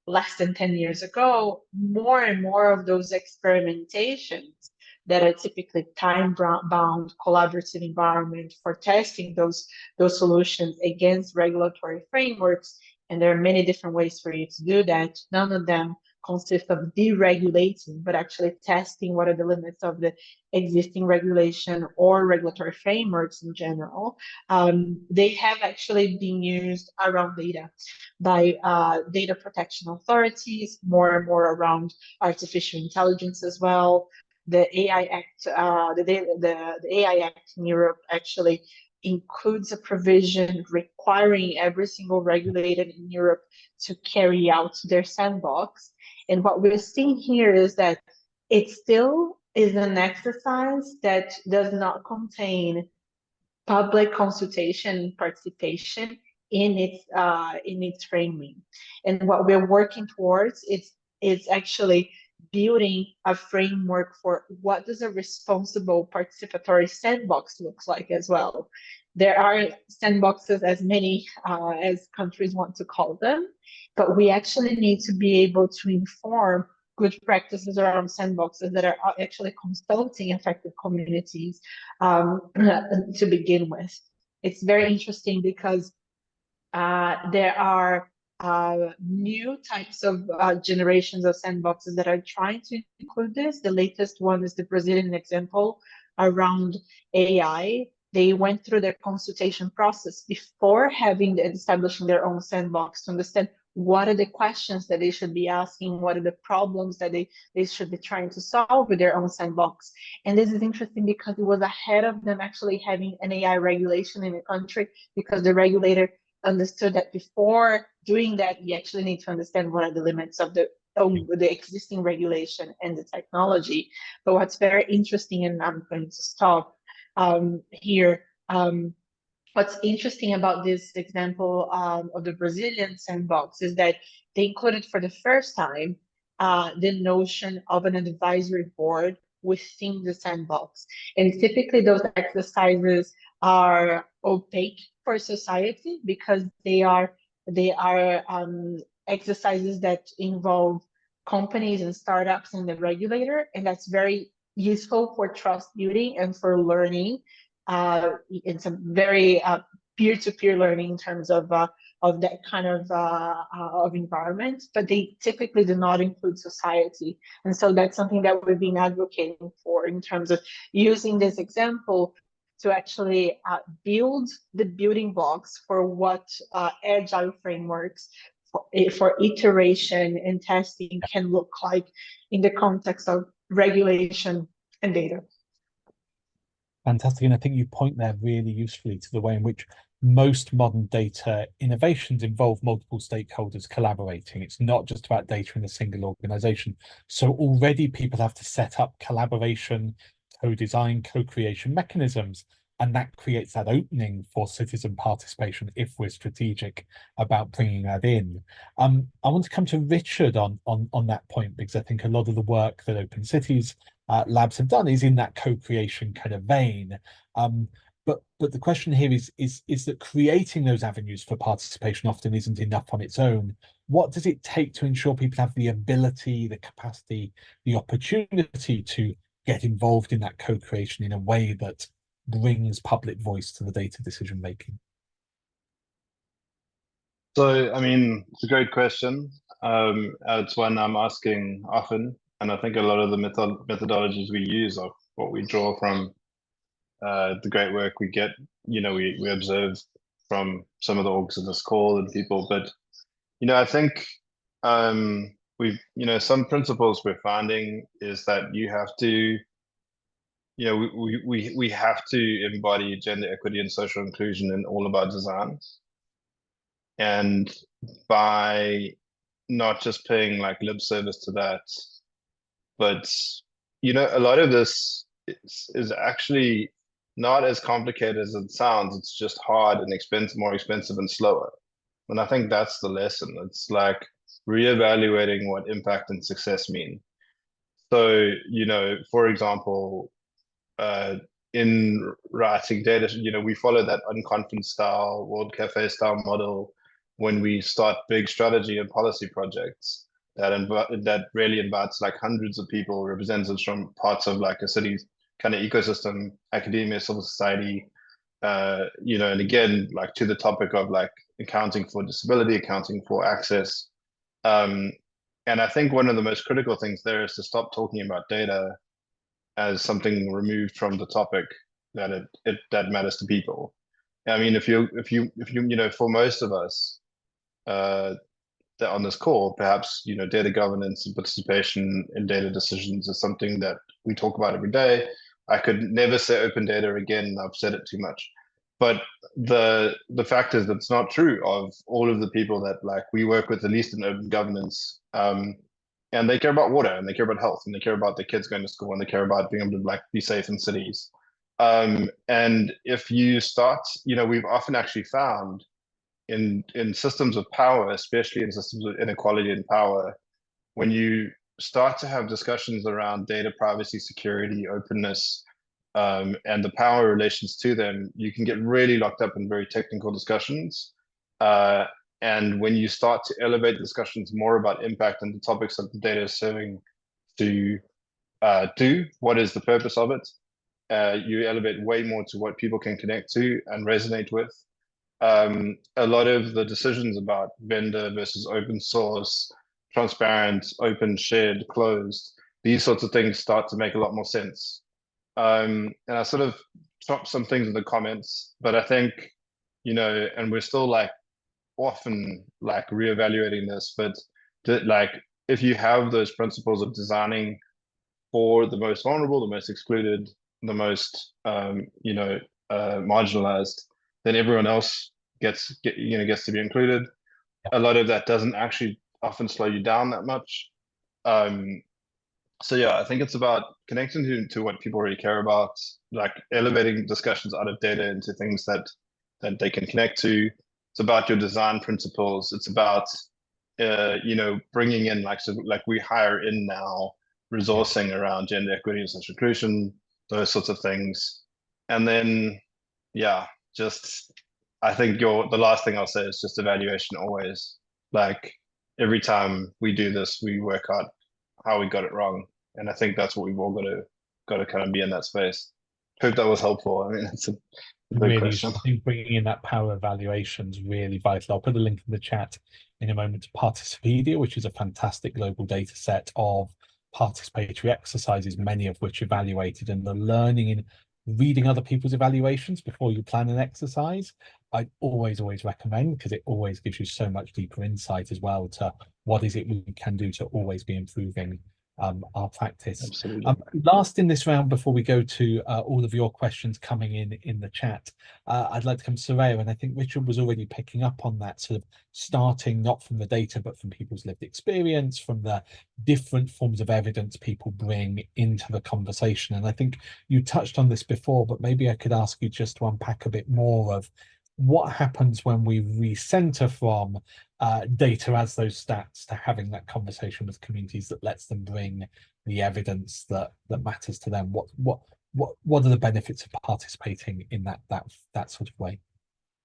less than 10 years ago, more and more of those experimentations that are typically time-bound, collaborative environment for testing those solutions against regulatory frameworks. And there are many different ways for you to do that. None of them consist of deregulating, but actually testing what are the limits of the existing regulation or regulatory frameworks in general. They have actually been used around data by data protection authorities, more and more around artificial intelligence as well. The AI Act, the AI Act in Europe actually includes a provision requiring every single regulator in Europe to carry out their sandbox. And what we're seeing here is that it still is an exercise that does not contain public consultation participation in its framing. And what we're working towards is actually building a framework for what does a responsible participatory sandbox looks like as well. There are sandboxes, as many as countries want to call them, but we actually need to be able to inform good practices around sandboxes that are actually consulting affected communities to begin with. It's very interesting because there are new types of generations of sandboxes that are trying to include this. The latest one is the Brazilian example around AI. They went through their consultation process before establishing their own sandbox to understand what are the questions that they should be asking, what are the problems that they should be trying to solve with their own sandbox. And this is interesting because it was ahead of them actually having an AI regulation in the country, because the regulator understood that before doing that, we actually need to understand what are the limits of the existing regulation and the technology. But what's very interesting, and I'm going to stop here, what's interesting about this example of the Brazilian sandbox is that they included for the first time the notion of an advisory board within the sandbox. And typically those exercises are opaque for society because they are exercises that involve companies and startups and the regulator, and that's very useful for trust building and for learning. It's a very peer-to-peer learning in terms of that kind of environment, but they typically do not include society. And so that's something that we've been advocating for in terms of using this example to actually build the building blocks for what agile frameworks for iteration and testing can look like in the context of regulation and data. Fantastic. And I think you point there really usefully to the way in which most modern data innovations involve multiple stakeholders collaborating. It's not just about data in a single organization. So already people have to set up collaboration, co-design, co-creation mechanisms, and that creates that opening for citizen participation if we're strategic about bringing that in. I want to come to Richard on that point, because I think a lot of the work that Open Cities labs have done is in that co-creation kind of vein. But the question here is that creating those avenues for participation often isn't enough on its own. What does it take to ensure people have the ability, the capacity, the opportunity to get involved in that co-creation in a way that brings public voice to the data decision making? So, I mean, it's a great question. It's one I'm asking often, and I think a lot of the methodologies we use are what we draw from the great work we get. We observe from some of the orgs in this call and people, but I think some principles we're finding is that you have to, we have to embody gender equity and social inclusion in all of our design. And by not just paying like lip service to that, but a lot of this is actually not as complicated as it sounds. It's just hard and more expensive and slower. And I think that's the lesson. It's like reevaluating what impact and success mean. So, for example, in writing data, we follow that unconference style, World Cafe style model when we start big strategy and policy projects that really invites like hundreds of people, representatives from parts of like a city's kind of ecosystem, academia, civil society, and again, like to the topic of like accounting for disability, accounting for access. And I think one of the most critical things there is to stop talking about data as something removed from the topic that that matters to people. I mean, if you for most of us that on this call, perhaps data governance and participation in data decisions is something that we talk about every day. I could never say open data again. I've said it too much. But the fact is that's not true of all of the people that like we work with, at least in open governance. And they care about water, and they care about health, and they care about their kids going to school, and they care about being able to like be safe in cities. And if you start, we've often actually found in systems of power, especially in systems of inequality and power, when you start to have discussions around data privacy, security, openness, and the power relations to them, you can get really locked up in very technical discussions. And when you start to elevate discussions more about impact and the topics that the data is serving to do, what is the purpose of it, you elevate way more to what people can connect to and resonate with. A lot of the decisions about vendor versus open source, transparent, open, shared, closed, these sorts of things start to make a lot more sense. And I sort of dropped some things in the comments, but I think, and we're still like often like reevaluating this, but like if you have those principles of designing for the most vulnerable, the most excluded, the most marginalized, then everyone else gets to be included. A lot of that doesn't actually often slow you down that much. So yeah, I think it's about connecting to what people really care about, like elevating discussions out of data into things that they can connect to. It's about your design principles. It's about bringing in like we hire in now resourcing around gender equity and social inclusion, those sorts of things. And then I think the last thing I'll say is just evaluation always. Like every time we do this, we work out how we got it wrong. And I think that's what we've all got to kind of be in that space. Hope that was helpful. I mean, it's a big question. I think bringing in that power evaluation is really vital. I'll put a link in the chat in a moment to Participedia, which is a fantastic global data set of participatory exercises, many of which evaluated, and the learning in reading other people's evaluations before you plan an exercise, I always recommend, because it always gives you so much deeper insight as well to what is it we can do to always be improving our practice. Absolutely. Last in this round, before we go to all of your questions coming in the chat, I'd like to come to Soraya, and I think Richard was already picking up on that, sort of starting not from the data, but from people's lived experience, from the different forms of evidence people bring into the conversation. And I think you touched on this before, but maybe I could ask you just to unpack a bit more of what happens when we recenter from data as those stats to having that conversation with communities that lets them bring the evidence that matters to them. What are the benefits of participating in that sort of way?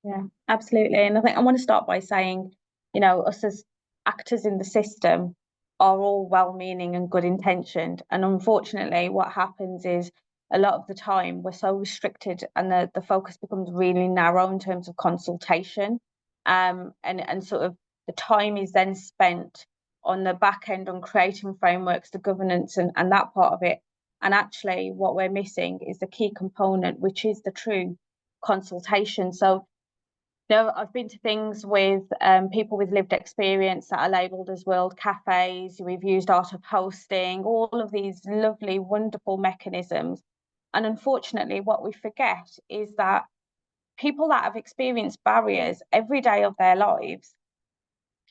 Yeah, absolutely. And I think I want to start by saying, us as actors in the system are all well-meaning and good intentioned. And unfortunately, what happens is a lot of the time we're so restricted, and the focus becomes really narrow in terms of consultation, and sort of the time is then spent on the back end on creating frameworks, the governance and that part of it. And actually what we're missing is the key component, which is the true consultation. So I've been to things with people with lived experience that are labelled as world cafes. We've used art of hosting, all of these lovely, wonderful mechanisms. And unfortunately, what we forget is that people that have experienced barriers every day of their lives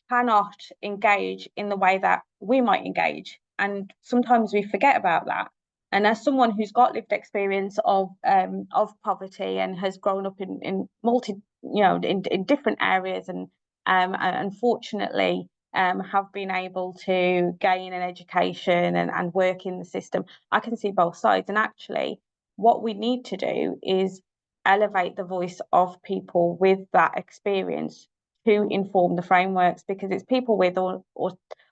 cannot engage in the way that we might engage. And sometimes we forget about that. And as someone who's got lived experience of poverty and has grown up in different areas, and unfortunately have been able to gain an education and work in the system, I can see both sides. And actually, what we need to do is elevate the voice of people with that experience to inform the frameworks, because it's people with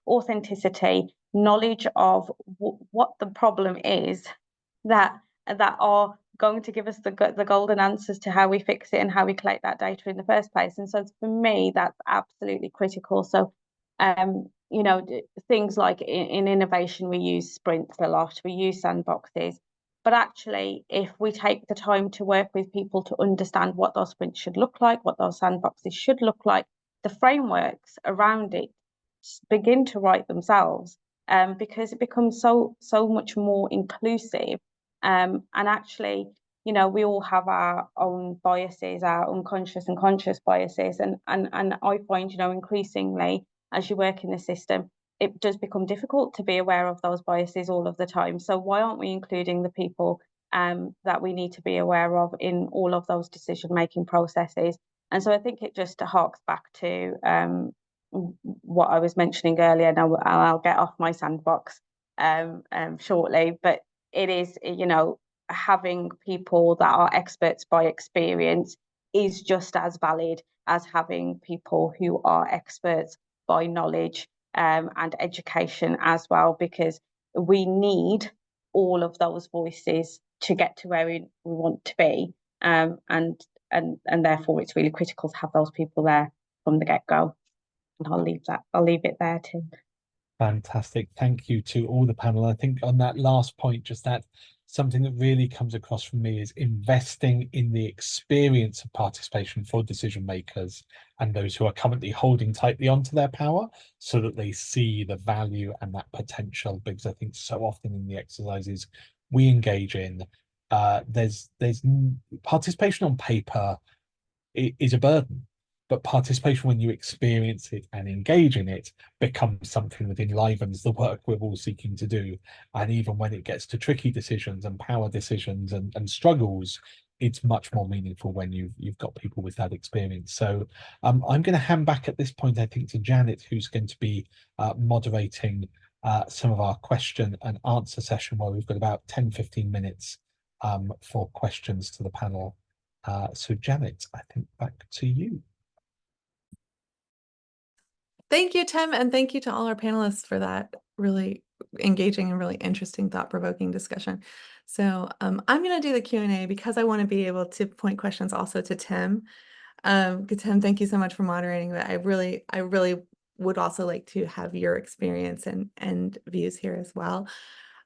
authenticity, knowledge of what the problem is, that are going to give us the golden answers to how we fix it and how we collect that data in the first place. And so for me, that's absolutely critical. So things like in innovation, we use sprints a lot, we use sandboxes. But actually, if we take the time to work with people to understand what those sprints should look like, what those sandboxes should look like, the frameworks around it begin to write themselves, because it becomes so much more inclusive. And actually, we all have our own biases, our unconscious and conscious biases. And I find, increasingly, as you work in the system, it does become difficult to be aware of those biases all of the time. So why aren't we including the people that we need to be aware of in all of those decision-making processes? And so I think it just harks back to what I was mentioning earlier. Now I'll get off my sandbox shortly, but it is, having people that are experts by experience is just as valid as having people who are experts by knowledge and education as well, because we need all of those voices to get to where we want to be, and therefore it's really critical to have those people there from the get-go. And I'll leave it there, Tim. Fantastic. Thank you to all the panel. I think on that last point, just that something that really comes across from me is investing in the experience of participation for decision makers and those who are currently holding tightly onto their power, so that they see the value and that potential. Because I think so often in the exercises we engage in, there's participation on paper is a burden. But participation, when you experience it and engage in it, becomes something that enlivens the work we're all seeking to do. And even when it gets to tricky decisions and power decisions and struggles, it's much more meaningful when you've got people with that experience. So I'm going to hand back at this point, I think, to Janet, who's going to be moderating some of our question and answer session, where we've got about 10-15 minutes for questions to the panel. So Janet, I think back to you. Thank you, Tim, and thank you to all our panelists for that really engaging and really interesting, thought-provoking discussion. So I'm going to do the Q&A because I want to be able to point questions also to Tim. Tim, thank you so much for moderating, but I really would also like to have your experience and views here as well.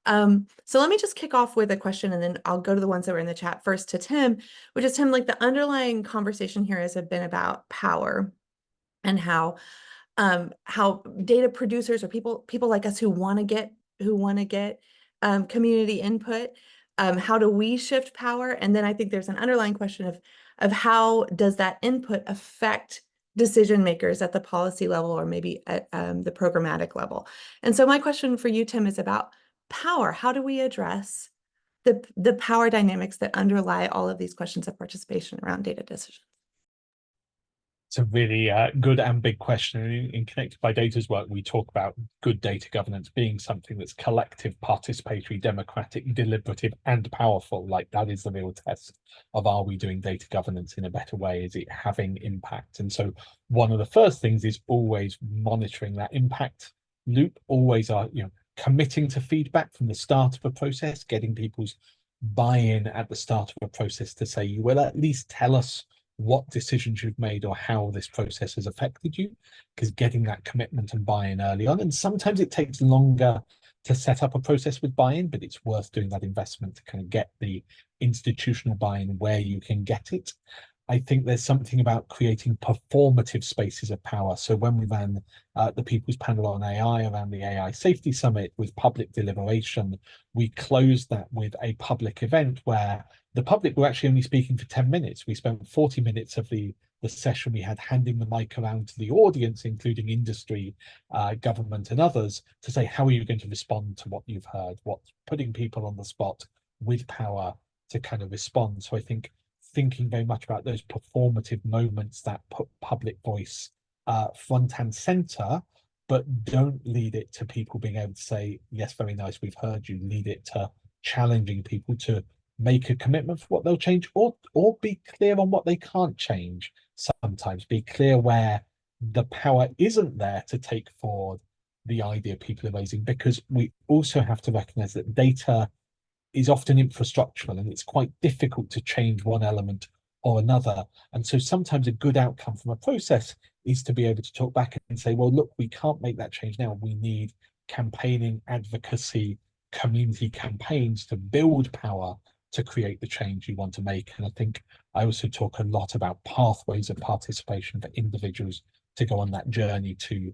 So let me just kick off with a question, and then I'll go to the ones that were in the chat first to Tim, which is, Tim, like, the underlying conversation here has been about power and how data producers or people like us who want to get community input, how do we shift power? And then I think there's an underlying question of how does that input affect decision makers at the policy level, or maybe at the programmatic level. And so my question for you, Tim, is about power. How do we address the power dynamics that underlie all of these questions of participation around data decisions? It's a really good and big question. In Connected by Data's work, we talk about good data governance being something that's collective, participatory, democratic, deliberative, and powerful. Like, that is the real test of, are we doing data governance in a better way? Is it having impact? And so one of the first things is always monitoring that impact loop, always committing to feedback from the start of a process, getting people's buy-in at the start of a process to say, you will at least tell us what decisions you've made or how this process has affected you, because getting that commitment and buy-in early on, and sometimes it takes longer to set up a process with buy-in, but it's worth doing that investment to kind of get the institutional buy-in where you can get it. I think there's something about creating performative spaces of power. So when we ran the People's Panel on AI around the AI Safety Summit with public deliberation, we closed that with a public event where the public were actually only speaking for 10 minutes. We spent 40 minutes of the session we had handing the mic around to the audience, including industry, government and others, to say, how are you going to respond to what you've heard? What's putting people on the spot with power to kind of respond? So I think thinking very much about those performative moments that put public voice front and center, but don't lead it to people being able to say, yes, very nice, we've heard you. Lead it to challenging people to make a commitment for what they'll change, or be clear on what they can't change. Sometimes be clear where the power isn't there to take forward the idea people are raising, because we also have to recognize that data is often infrastructural and it's quite difficult to change one element or another. And so sometimes a good outcome from a process is to be able to talk back and say, well, look, we can't make that change now. We need campaigning, advocacy, community campaigns to build power to create the change you want to make. And I think I also talk a lot about pathways of participation for individuals to go on that journey to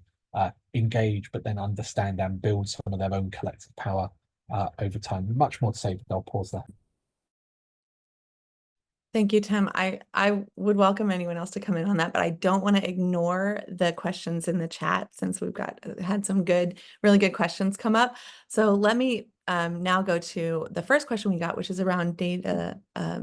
engage, but then understand and build some of their own collective power over time. Much more to say, but I'll pause there. Thank you, Tim. I would welcome anyone else to come in on that, but I don't want to ignore the questions in the chat, since we've had some really good questions come up. So let me now go to the first question we got, which is around data,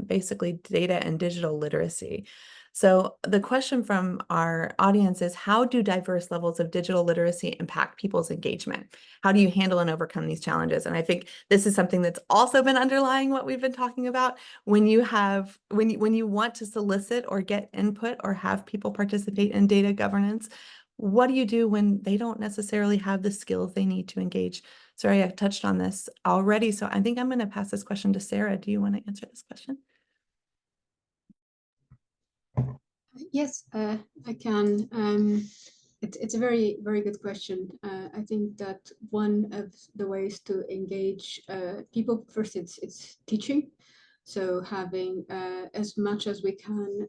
basically data and digital literacy. So the question from our audience is, how do diverse levels of digital literacy impact people's engagement? How do you handle and overcome these challenges? And I think this is something that's also been underlying what we've been talking about. When you want to solicit or get input or have people participate in data governance, what do you do when they don't necessarily have the skills they need to engage? Sorry, I've touched on this already, so I think I'm going to pass this question to Sarah. Do you want to answer this question? Yes, I can. It's a very, very good question. I think that one of the ways to engage people, first, it's teaching. So having as much as we can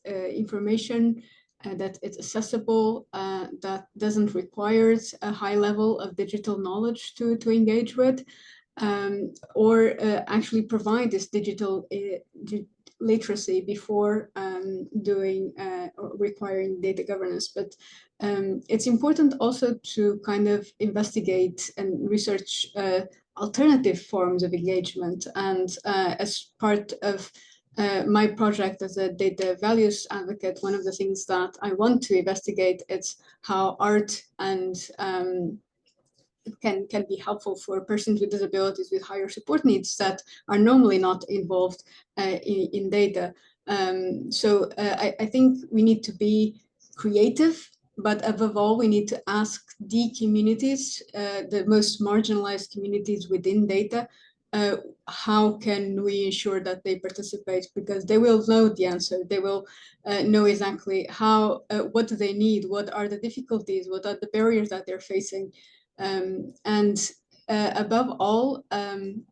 information that it's accessible, that doesn't require a high level of digital knowledge to engage with, or actually provide this digital literacy before doing or requiring data governance. But it's important also to kind of investigate and research alternative forms of engagement. And as part of my project as a data values advocate, one of the things that I want to investigate is how art and can be helpful for persons with disabilities with higher support needs that are normally not involved in data. So I think we need to be creative, but above all, we need to ask the communities, the most marginalized communities within data, how can we ensure that they participate? Because they will know the answer. They will know exactly how, what do they need? What are the difficulties? What are the barriers that they're facing? And above all,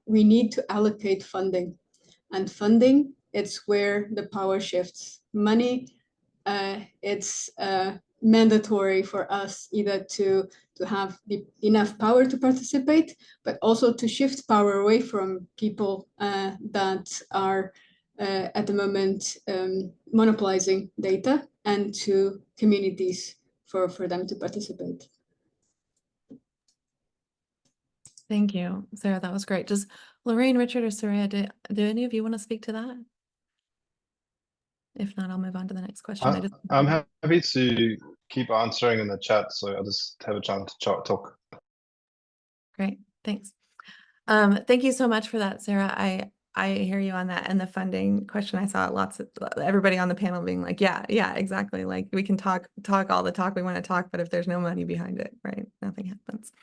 we need to allocate funding. And funding, it's where the power shifts. Money, it's mandatory for us either to have enough power to participate, but also to shift power away from people that are at the moment monopolizing data, and to communities for them to participate. Thank you, Sarah. That was great. Does Lorraine, Richard, or Soraya, do any of you want to speak to that? If not, I'll move on to the next question. I'm happy to keep answering in the chat, so I'll just have a chance to talk. Great, thanks. Thank you so much for that, Sarah. I hear you on that. And the funding question, I saw lots of everybody on the panel being like, yeah, exactly. Like, we can talk all the talk we want to talk, but if there's no money behind it, right, nothing happens.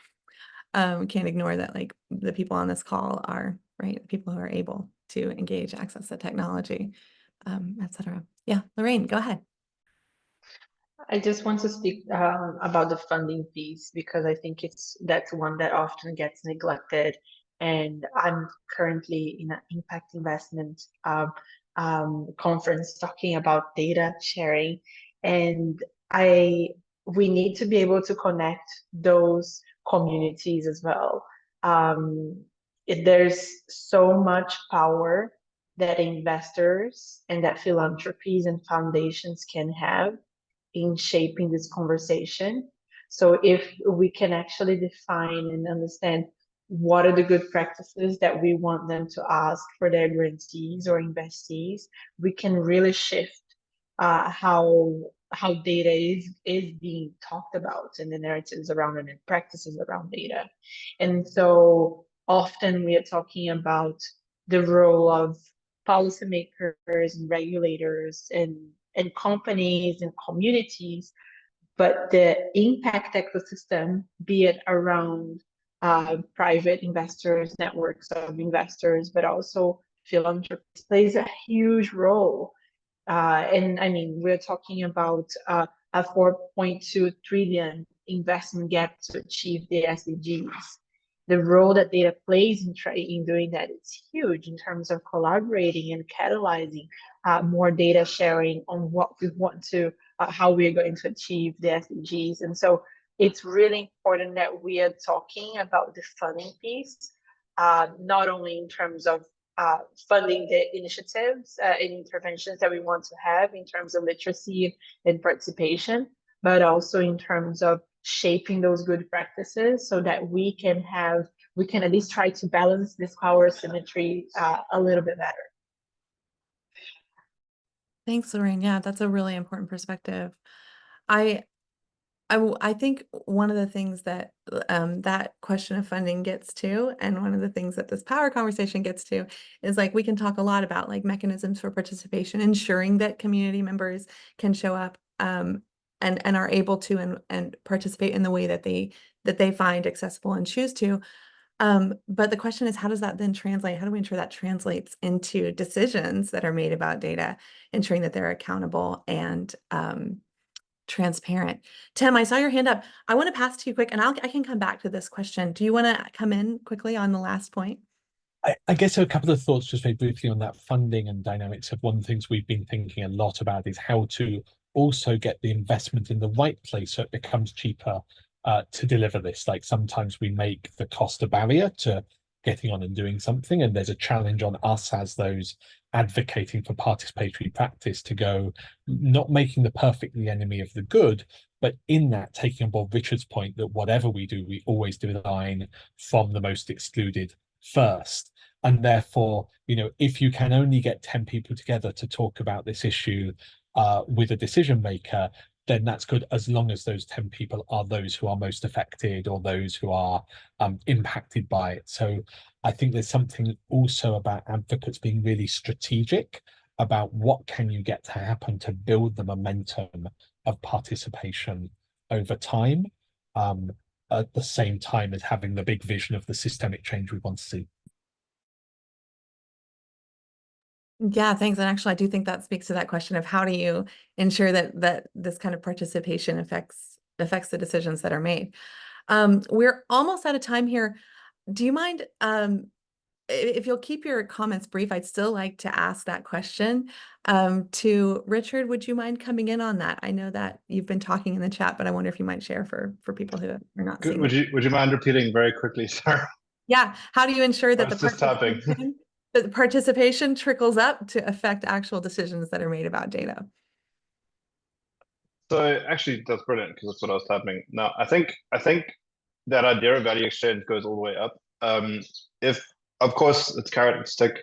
Can't ignore that, like, the people on this call are right? People who are able to engage, access the technology, et cetera. Yeah, Lorraine, go ahead. I just want to speak about the funding piece because I think that's one that often gets neglected. And I'm currently in an impact investment conference talking about data sharing, and we need to be able to connect those communities as well. There's so much power that investors and that philanthropies and foundations can have in shaping this conversation. So if we can actually define and understand what are the good practices that we want them to ask for their grantees or investees, we can really shift how data is being talked about and the narratives around it and practices around data. And so often we are talking about the role of policymakers and regulators and companies and communities, but the impact ecosystem, be it around private investors, networks of investors, but also philanthropy, plays a huge role. And I mean, we're talking about a 4.2 trillion investment gap to achieve the SDGs. The role that data plays in doing that is huge in terms of collaborating and catalyzing more data sharing on what we want to, how we're going to achieve the SDGs. And so it's really important that we are talking about the funding piece, not only in terms of funding the initiatives and interventions that we want to have in terms of literacy and participation, but also in terms of shaping those good practices so that we can at least try to balance this power symmetry a little bit better. Thanks, Lorraine. Yeah, that's a really important perspective. I think one of the things that that question of funding gets to, and one of the things that this power conversation gets to, is like we can talk a lot about like mechanisms for participation, ensuring that community members can show up and are able to and participate in the way that they find accessible and choose to. But the question is, how does that then translate? How do we ensure that translates into decisions that are made about data, ensuring that they're accountable and transparent? Tim, I saw your hand up. I want to pass to you quick, and I can come back to this question. Do you want to come in quickly on the last point? I guess a couple of thoughts just very briefly on that funding and dynamics. Of one of the things we've been thinking a lot about is how to also get the investment in the right place so it becomes cheaper to deliver this. Like sometimes we make the cost a barrier to getting on and doing something, and there's a challenge on us as those advocating for participatory practice to go, not making the perfect the enemy of the good, but in that taking on board Richard's point that whatever we do, we always design from the most excluded first. And therefore, you know, if you can only get 10 people together to talk about this issue with a decision maker, then that's good, as long as those 10 people are those who are most affected or those who are impacted by it. So I think there's something also about advocates being really strategic about what can you get to happen to build the momentum of participation over time, at the same time as having the big vision of the systemic change we want to see. Yeah, thanks. And actually, I do think that speaks to that question of how do you ensure that this kind of participation affects the decisions that are made. We're almost out of time here. Do you mind if you'll keep your comments brief? I'd still like to ask that question to Richard. Would you mind coming in on that? I know that you've been talking in the chat, but I wonder if you might share for people who are not seeing Would you mind repeating very quickly, sir? Yeah. How do you ensure that the participation trickles up to affect actual decisions that are made about data? So actually, that's brilliant because that's what I was typing. Now, I think that idea of value exchange goes all the way up. If of course it's carrot and stick,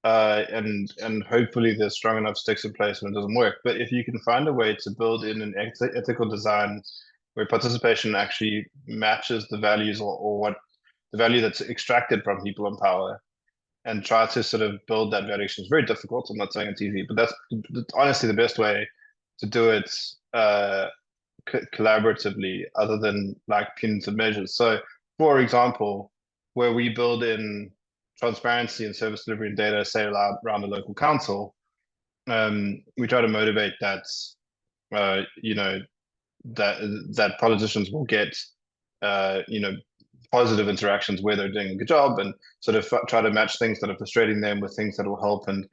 and hopefully there's strong enough sticks in place when it doesn't work. But if you can find a way to build in an ethical design where participation actually matches the values or what the value that's extracted from people in power, and try to sort of build that value exchange. It's very difficult. I'm not saying it's easy, but that's honestly the best way to do it collaboratively, other than like punitive measures. So, for example, where we build in transparency and service delivery and data, say around the local council, we try to motivate that, that politicians will get, positive interactions where they're doing a good job, and sort of try to match things that are frustrating them with things that will help, and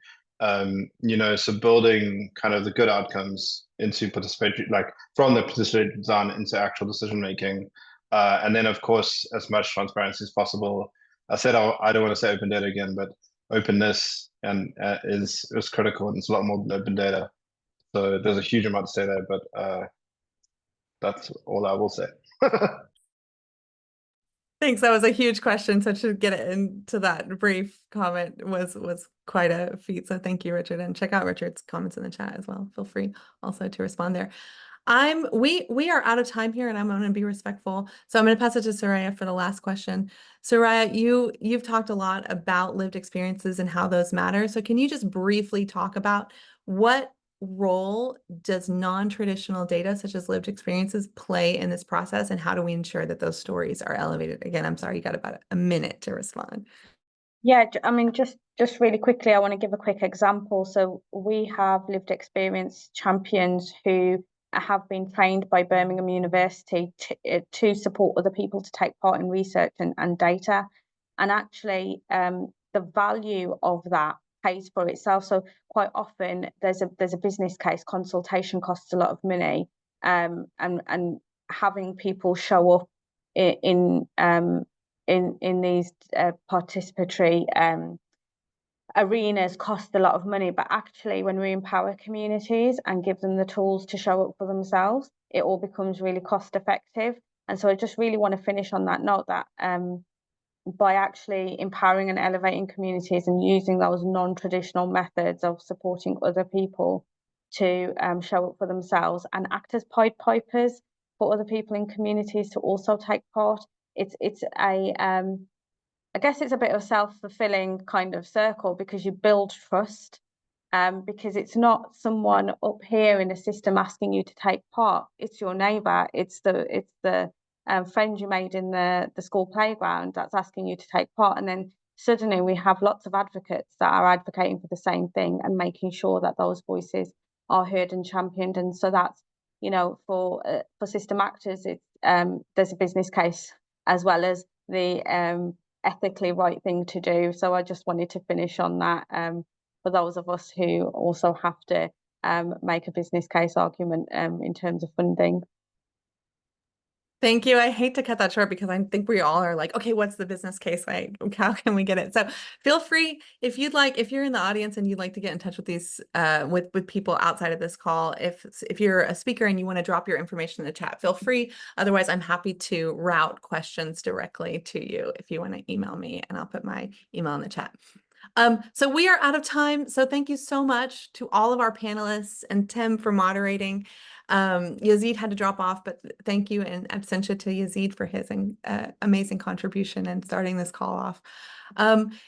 so building kind of the good outcomes into participatory, like from the participatory design into actual decision making, and then of course as much transparency as possible. I said I don't want to say open data again, but openness and is critical, and it's a lot more than open data. So there's a huge amount to say there, but that's all I will say. Thanks. That was a huge question. So to get it into that brief comment was quite a feat. So thank you, Richard, and check out Richard's comments in the chat as well. Feel free also to respond there. We are out of time here, and I'm going to be respectful. So I'm going to pass it to Soraya for the last question. Soraya, you've talked a lot about lived experiences and how those matter. So can you just briefly talk about what role does non-traditional data such as lived experiences play in this process, and how do we ensure that those stories are elevated? Again, I'm sorry, you got about a minute to respond. Yeah, I mean, just really quickly, I want to give a quick example. So we have lived experience champions who have been trained by Birmingham University to support other people to take part in research and data. And actually, the value of that pays for itself. So quite often there's a business case. Consultation costs a lot of money, and having people show up in these participatory arenas cost a lot of money. But actually, when we empower communities and give them the tools to show up for themselves, it all becomes really cost effective. And so I just really want to finish on that note that by actually empowering and elevating communities and using those non-traditional methods of supporting other people to show up for themselves and act as Pied Pipers for other people in communities to also take part, it's a I guess it's a bit of a self-fulfilling kind of circle, because you build trust, because it's not someone up here in a system asking you to take part. It's your neighbour. It's the friend you made in the school playground that's asking you to take part. And then suddenly we have lots of advocates that are advocating for the same thing and making sure that those voices are heard and championed. And so that's, for system actors, it's there's a business case as well as the ethically right thing to do. So I just wanted to finish on that for those of us who also have to make a business case argument in terms of funding. Thank you. I hate to cut that short because I think we all are like, okay, what's the business case? Like, how can we get it? So feel free, if you'd like, if you're in the audience and you'd like to get in touch with these, with people outside of this call, if you're a speaker and you want to drop your information in the chat, feel free. Otherwise, I'm happy to route questions directly to you if you want to email me, and I'll put my email in the chat. So we are out of time. So thank you so much to all of our panelists and Tim for moderating. Yazid had to drop off, but thank you in absentia to Yazid for his amazing contribution and starting this call off.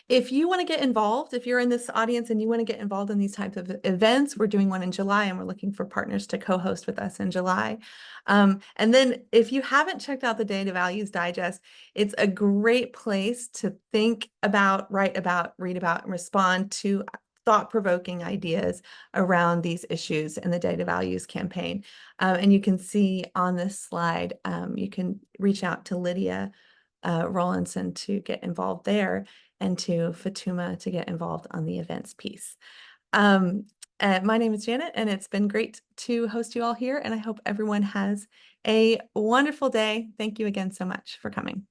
If you want to get involved, if you're in this audience and you want to get involved in these types of events, we're doing one in July and we're looking for partners to co-host with us in July. And then if you haven't checked out the Data Values Digest, it's a great place to think about, write about, read about, and respond to thought-provoking ideas around these issues in the Data Values campaign. And you can see on this slide, you can reach out to Lydia Rollinson to get involved there, and to Fatuma to get involved on the events piece. My name is Janet, and it's been great to host you all here, and I hope everyone has a wonderful day. Thank you again so much for coming.